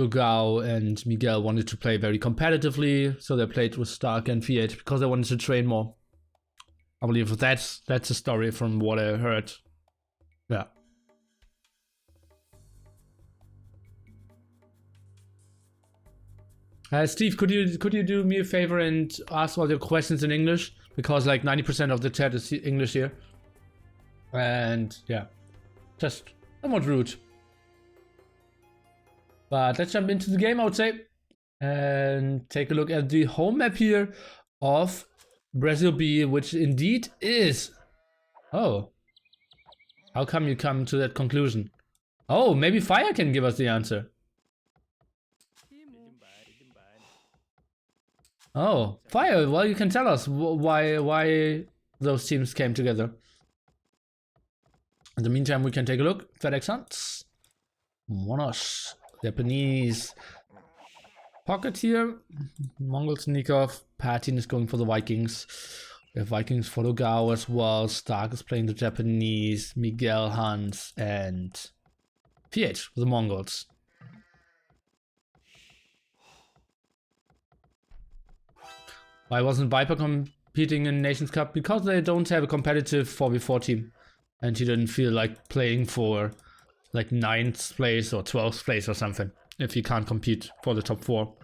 Dogao and Miguel wanted to play very competitively, so they played with Stark and V8 because they wanted to train more. I believe that's a story from what I heard. Yeah. Steve, could you do me a favor and ask all your questions in English, because like 90% of the chat is English here. And yeah, just somewhat rude. But let's jump into the game, I would say, and take a look at the home map here of Brazil B, which indeed is. Oh, how come you come to that conclusion? Oh, maybe Fire can give us the answer. Oh, Fire, well, you can tell us why those teams came together. In the meantime, we can take a look. FedEx Hunts. Monos. Japanese. Pocket here. Mongol sneak off. Patin is going for the Vikings. We have Vikings for Dogao as well. Stark is playing the Japanese. Miguel Hans and PH for the Mongols. Why wasn't Viper competing in Nations Cup? Because they don't have a competitive 4v4 team. And he didn't feel like playing for like 9th place or 12th place or something if he can't compete for the top 4.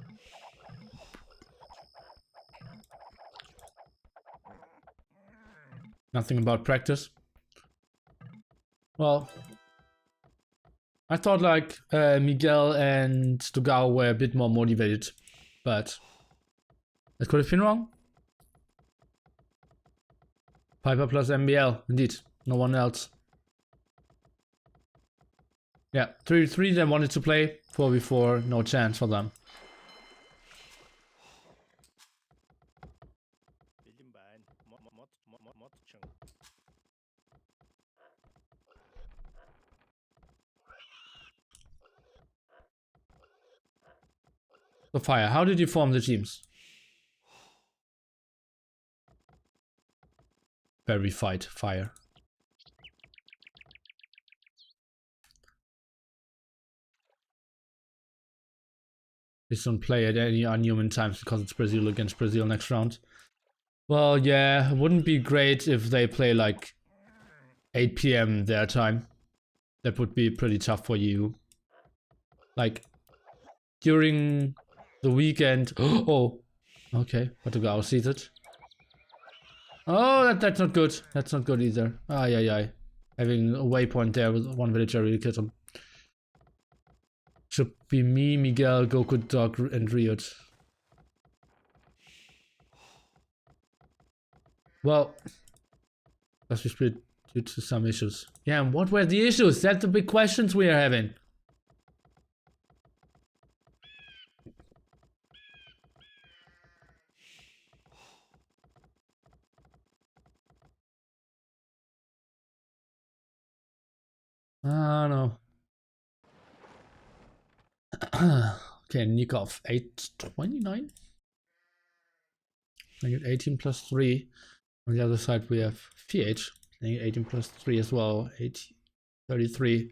Nothing about practice. Well, I thought like Miguel and Dogao were a bit more motivated, but that could have been wrong. Piper plus MBL, indeed. No one else. Yeah, 3v3 they wanted to play. 4v4, no chance for them. So Fire, how did you form the teams? Very fight, Fire. Please don't play at any unhuman times because it's Brazil against Brazil next round. Well, yeah, it wouldn't be great if they play like 8 PM their time. That would be pretty tough for you. Like, during the weekend. Oh, okay, but Dogao sees it. Oh, that's not good. That's not good either. Ay. Having a waypoint there with one villager really killed him. Should be me, Miguel, Goku, Dog, and Riot. Well, Because we split due to some issues. Yeah, and what were the issues? That's the big questions we are having. Ah, no. Okay, Nikov, 829. I get 18 plus 3. On the other side, we have VH, 18 plus 3 as well, 33.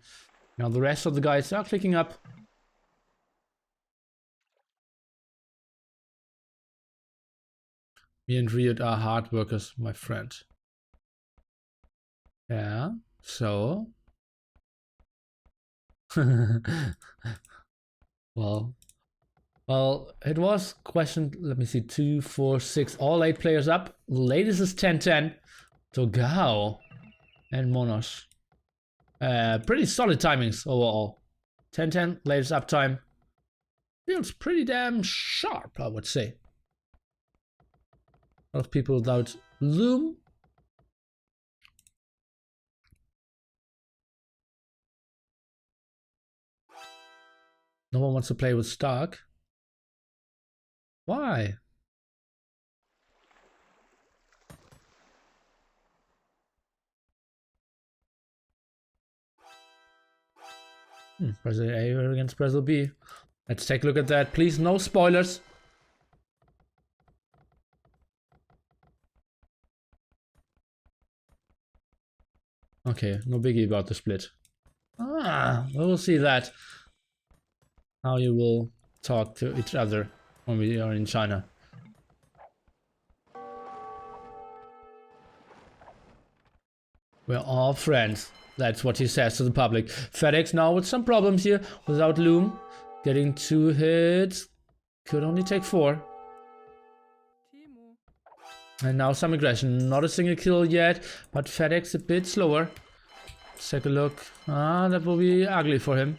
Now the rest of the guys are clicking up. Me and Riot are hard workers, my friend. Yeah, so. Well, it was questioned. Let me see, 2, 4, 6, all 8 players up. The latest is 10-10. Togao and Monos. Pretty solid timings overall. 10-10, latest uptime. Feels pretty damn sharp, I would say. A lot of people without Loom. No one wants to play with Stark. Why? Brazil A against Brazil B. Let's take a look at that. Please, no spoilers. Okay, no biggie about the split. We'll see that. How you will talk to each other when we are in China. We're all friends. That's what he says to the public. FedEx now with some problems here without Loom. Getting 2 hits. Could only take 4. And now some aggression. Not a single kill yet, but FedEx a bit slower. Let's take a look. That will be ugly for him.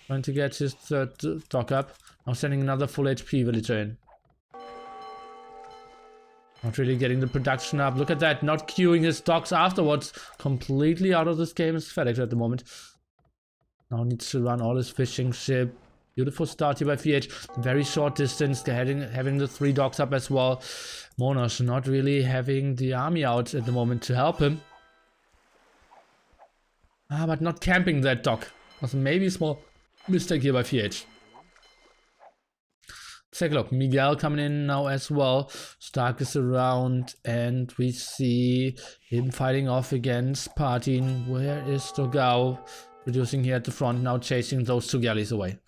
Trying to get his third dock up. Now sending another full HP villager in. Not really getting the production up. Look at that, not queuing his docks afterwards. Completely out of this game is FedEx at the moment. Now needs to run all his fishing ship. Beautiful start here by VH. Very short distance, having the 3 docks up as well. Monos not really having the army out at the moment to help him. But not camping that dock. Was maybe a small mistake here by VH. Take a look, Miguel coming in now as well. Stark is around and we see him fighting off against Partin. Where is Togao? Reducing here at the front, now chasing those 2 galleys away.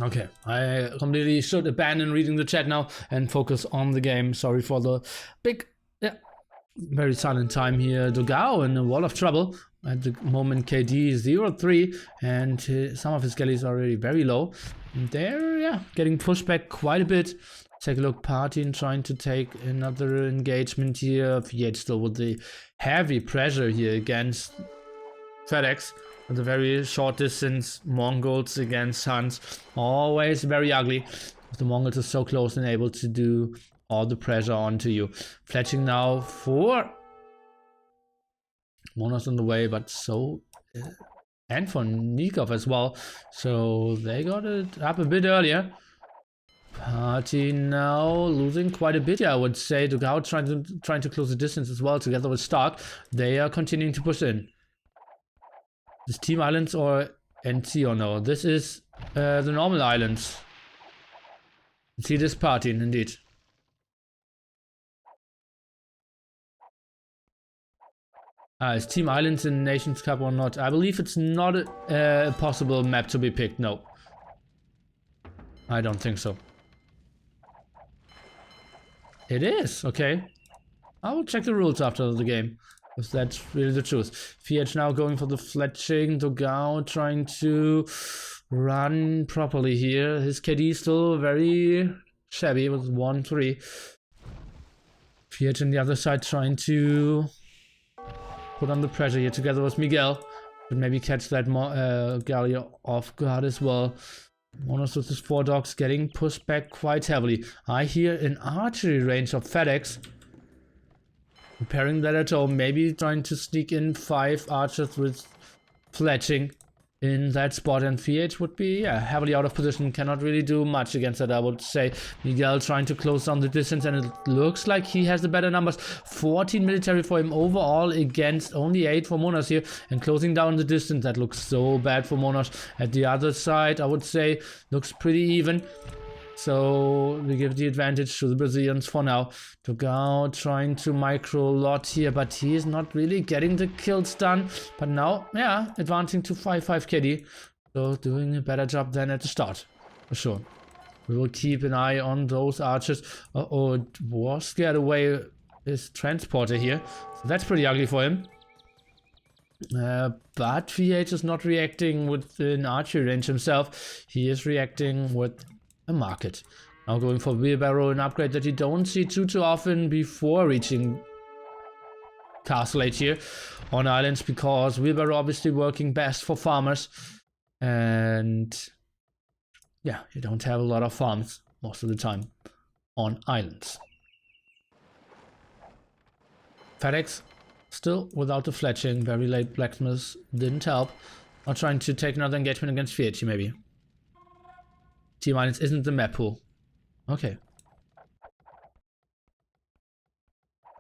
Okay, I completely should abandon reading the chat now and focus on the game. Sorry for the big, very silent time here. Dogao in a wall of trouble. At the moment KD is 0-3 and some of his galleys are already very low. And they're getting pushed back quite a bit. Take a look, Partin trying to take another engagement here. Yet still with the heavy pressure here against FedEx. With a very short distance, Mongols against Huns. Always very ugly. The Mongols are so close and able to do all the pressure onto you. Fletching now for Monos on the way, but so and for Nikov as well. So they got it up a bit earlier. Party now losing quite a bit, I would say. Dogao trying to close the distance as well together with Stark. They are continuing to push in. This Team Islands or NC or no? This is the normal islands. See this party indeed. Is Team Islands in Nations Cup or not? I believe it's not a possible map to be picked, no. I don't think so. It is, okay. I will check the rules after the game. Because that's really the truth. VH now going for the fletching. Dogao trying to run properly here. His KD still very shabby with 1-3. VH on the other side trying to put on the pressure here together with Miguel. But maybe catch that Galio off guard as well. Monos with his 4 dogs getting pushed back quite heavily. I hear an archery range of FedEx. Preparing that at home, maybe trying to sneak in 5 archers with fletching in that spot, and VH would be heavily out of position, cannot really do much against that, I would say. Miguel trying to close down the distance, and it looks like he has the better numbers. 14 military for him overall against only 8 for Monos here, and closing down the distance. That looks so bad for Monos. At the other side, I would say, looks pretty even. So we give the advantage to the Brazilians for now. Dogao trying to micro a lot here, but he is not really getting the kills done. But now, advancing to 5-5 KD. So doing a better job than at the start, for sure. We will keep an eye on those archers. Uh-oh, it was scared away his transporter here. So that's pretty ugly for him. But VH is not reacting with an archery range himself. He is reacting with a market. Now going for wheelbarrow, an upgrade that you don't see too often before reaching Castle Age here on islands, because wheelbarrow obviously working best for farmers, and yeah, you don't have a lot of farms most of the time on islands. FedEx still without the fletching, very late blacksmiths didn't help. Not trying to take another engagement against VH maybe. T-minus isn't the map pool. Okay.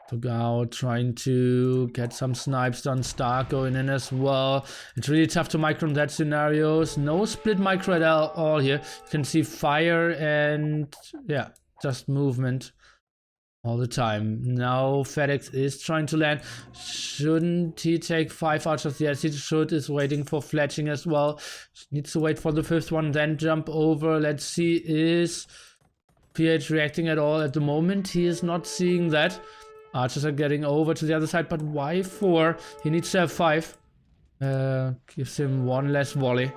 Dogao trying to get some snipes done. Stark going in as well. It's really tough to micro in that scenarios. No split micro at all here. You can see fire and just movement all the time. Now FedEx is trying to land. Shouldn't he take 5 archers? Yes, he should. Is waiting for fletching as well. Needs to wait for the 5th one, then jump over. Let's see, is PH reacting at all at the moment? He is not seeing that. Archers are getting over to the other side, but why 4? He needs to have 5. Gives him 1 less volley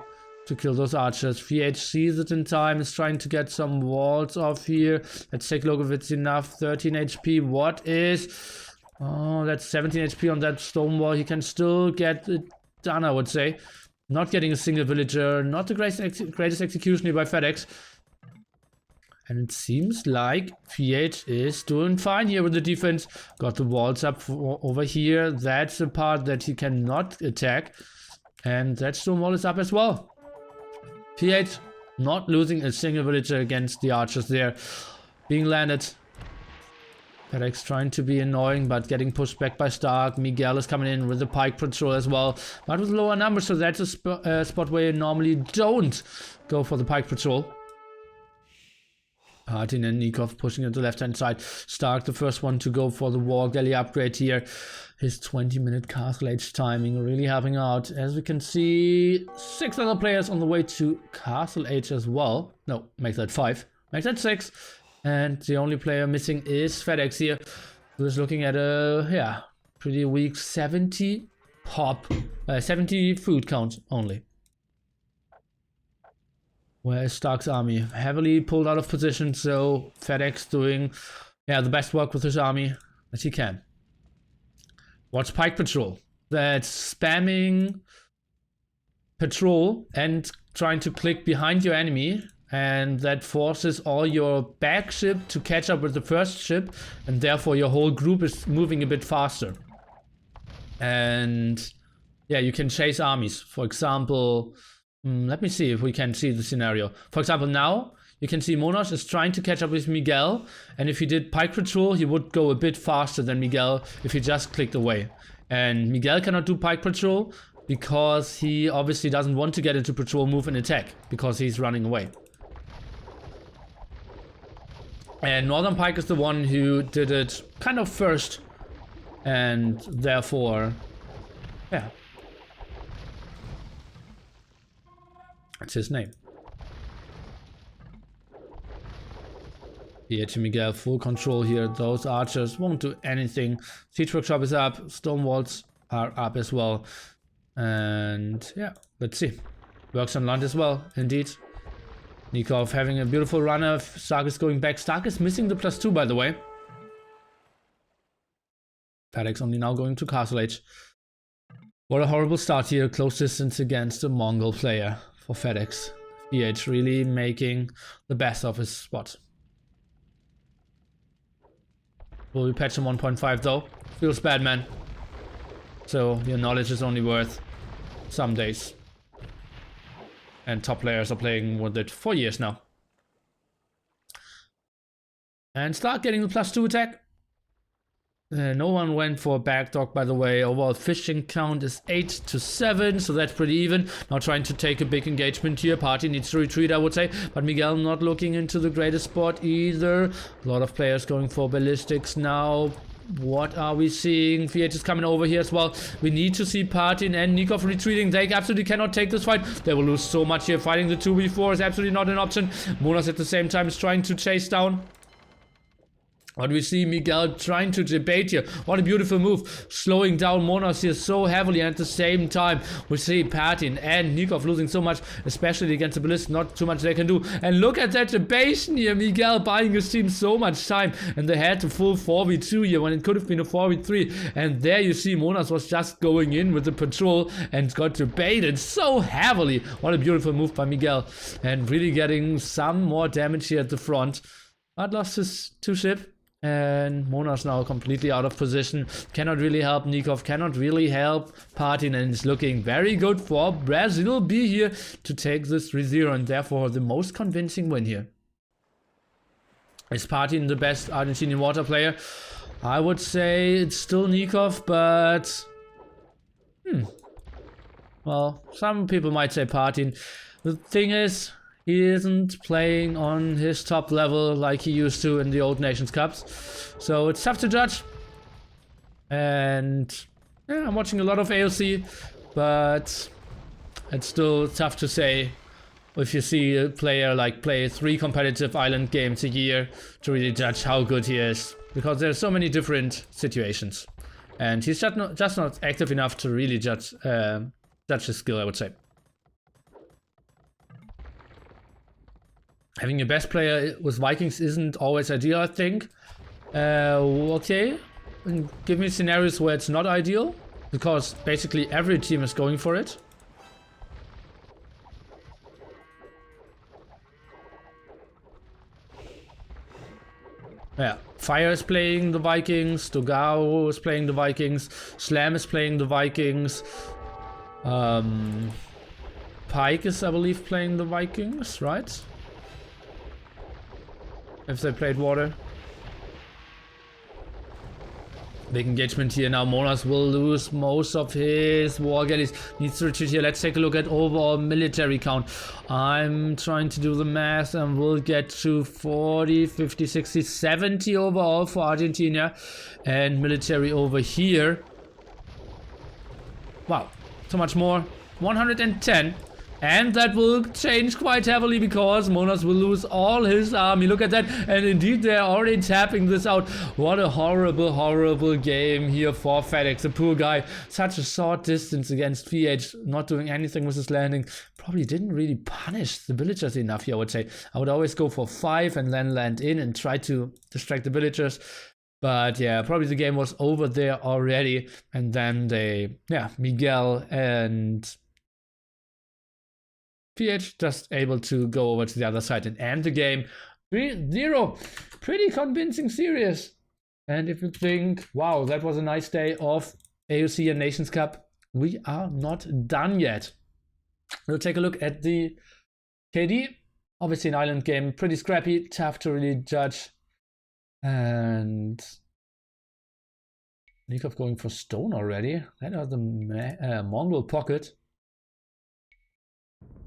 to kill those archers. VH sees it in time, is trying to get some walls off here. Let's take a look if it's enough. 13 HP. What is... Oh, that's 17 HP on that stone wall. He can still get it done, I would say. Not getting a single villager. Not the greatest execution here by FedEx. And it seems like VH is doing fine here with the defense. Got the walls up over here. That's the part that he cannot attack. And that stone wall is up as well. VH not losing a single villager against the archers there. Being landed. FedEx trying to be annoying, but getting pushed back by Stark. Miguel is coming in with the pike patrol as well, but with lower numbers, so that's a spot where you normally don't go for the pike patrol. Martin and Nikov pushing at the left-hand side. Stark, the first one to go for the war galley upgrade here. His 20-minute Castle Age timing really helping out. As we can see, 6 other players on the way to Castle Age as well. No, make that 5. Make that 6. And the only player missing is FedEx here, who is looking at a, pretty weak 70 food count only. Where is Stark's army? Heavily pulled out of position, so FedEx doing the best work with his army that he can. Watch Pike Patrol. That's spamming patrol and trying to click behind your enemy, and that forces all your back ship to catch up with the first ship, and therefore your whole group is moving a bit faster. And you can chase armies. For example, let me see if we can see the scenario. For example, now you can see Monos is trying to catch up with Miguel, and if he did pike patrol, he would go a bit faster than Miguel if he just clicked away. And Miguel cannot do pike patrol because he obviously doesn't want to get into patrol, move, and attack because he's running away. And Northern Pike is the one who did it kind of first, and therefore, that's his name. Here to Miguel, full control here. Those archers won't do anything. Siege workshop is up. Stone walls are up as well. And yeah, let's see. Works on land as well, indeed. Nikov having a beautiful runner. Stark is going back. Stark is missing the +2, by the way. FedEx only now going to Castle Age. What a horrible start here. Close distance against a Mongol player for FedEx. VH really making the best of his spot. Will we patch him 1.5 though? Feels bad, man. So your knowledge is only worth some days. And top players are playing with it for years now. And start getting the +2 attack. No one went for a backdog, by the way. Overall fishing count is 8 to 7, so that's pretty even. Now trying to take a big engagement here. Party needs to retreat, I would say. But Miguel not looking into the greatest spot either. A lot of players going for ballistics now. What are we seeing? VH is coming over here as well. We need to see Partin and Nikov retreating. They absolutely cannot take this fight. They will lose so much here. Fighting the 2v4 is absolutely not an option. Monas at the same time is trying to chase down. But we see Miguel trying to debate here. What a beautiful move. Slowing down Monas here so heavily, and at the same time we see Patin and Nikov losing so much, especially against the Ballist. Not too much they can do. And look at that debatation here. Miguel buying his team so much time, and they had the full 4v2 here when it could have been a 4v3. And there you see Monas was just going in with the patrol and got debated so heavily. What a beautiful move by Miguel. And really getting some more damage here at the front. But lost his 2-ship. And Monas now completely out of position. Cannot really help Nikov. Cannot really help Partin. And it's looking very good for Brazil B here to take this 3-0. And therefore the most convincing win here. Is Partin the best Argentinian water player? I would say it's still Nikov, but... Well, some people might say Partin. The thing is... he isn't playing on his top level like he used to in the old Nations Cups. So it's tough to judge. And yeah, I'm watching a lot of AOC, but it's still tough to say if you see a player like play 3 competitive island games a year to really judge how good he is. Because there's so many different situations. And he's just not active enough to really judge his skill, I would say. Having your best player with Vikings isn't always ideal, I think. Okay, give me scenarios where it's not ideal, because basically every team is going for it. Yeah, Fire is playing the Vikings, Dogao is playing the Vikings, Slam is playing the Vikings, Pike is, I believe, playing the Vikings, right? If they played water. Big engagement here now. Monas will lose most of his war galleys. Needs to retreat here. Let's take a look at overall military count. I'm trying to do the math and we'll get to 40, 50, 60, 70 overall for Argentina. And military over here. Wow, so much more. 110. And that will change quite heavily because Monas will lose all his army. Look at that. And indeed, they're already tapping this out. What a horrible, horrible game here for FedEx. The poor guy. Such a short distance against VH. Not doing anything with his landing. Probably didn't really punish the villagers enough here, I would say. I would always go for 5 and then land in and try to distract the villagers. But yeah, probably the game was over there already. And then Miguel and... PH just able to go over to the other side and end the game. 3-0. Pretty convincing series. And if you think, wow, that was a nice day of AOC and Nations Cup, we are not done yet. We'll take a look at the KD. Obviously an island game, pretty scrappy, tough to really judge. And Nikov going for stone already. That was the Mongol pocket.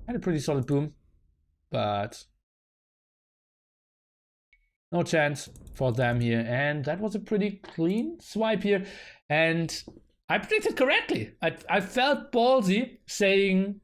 Had a pretty solid boom, but no chance for them here. And that was a pretty clean swipe here. And I predicted correctly. I felt ballsy saying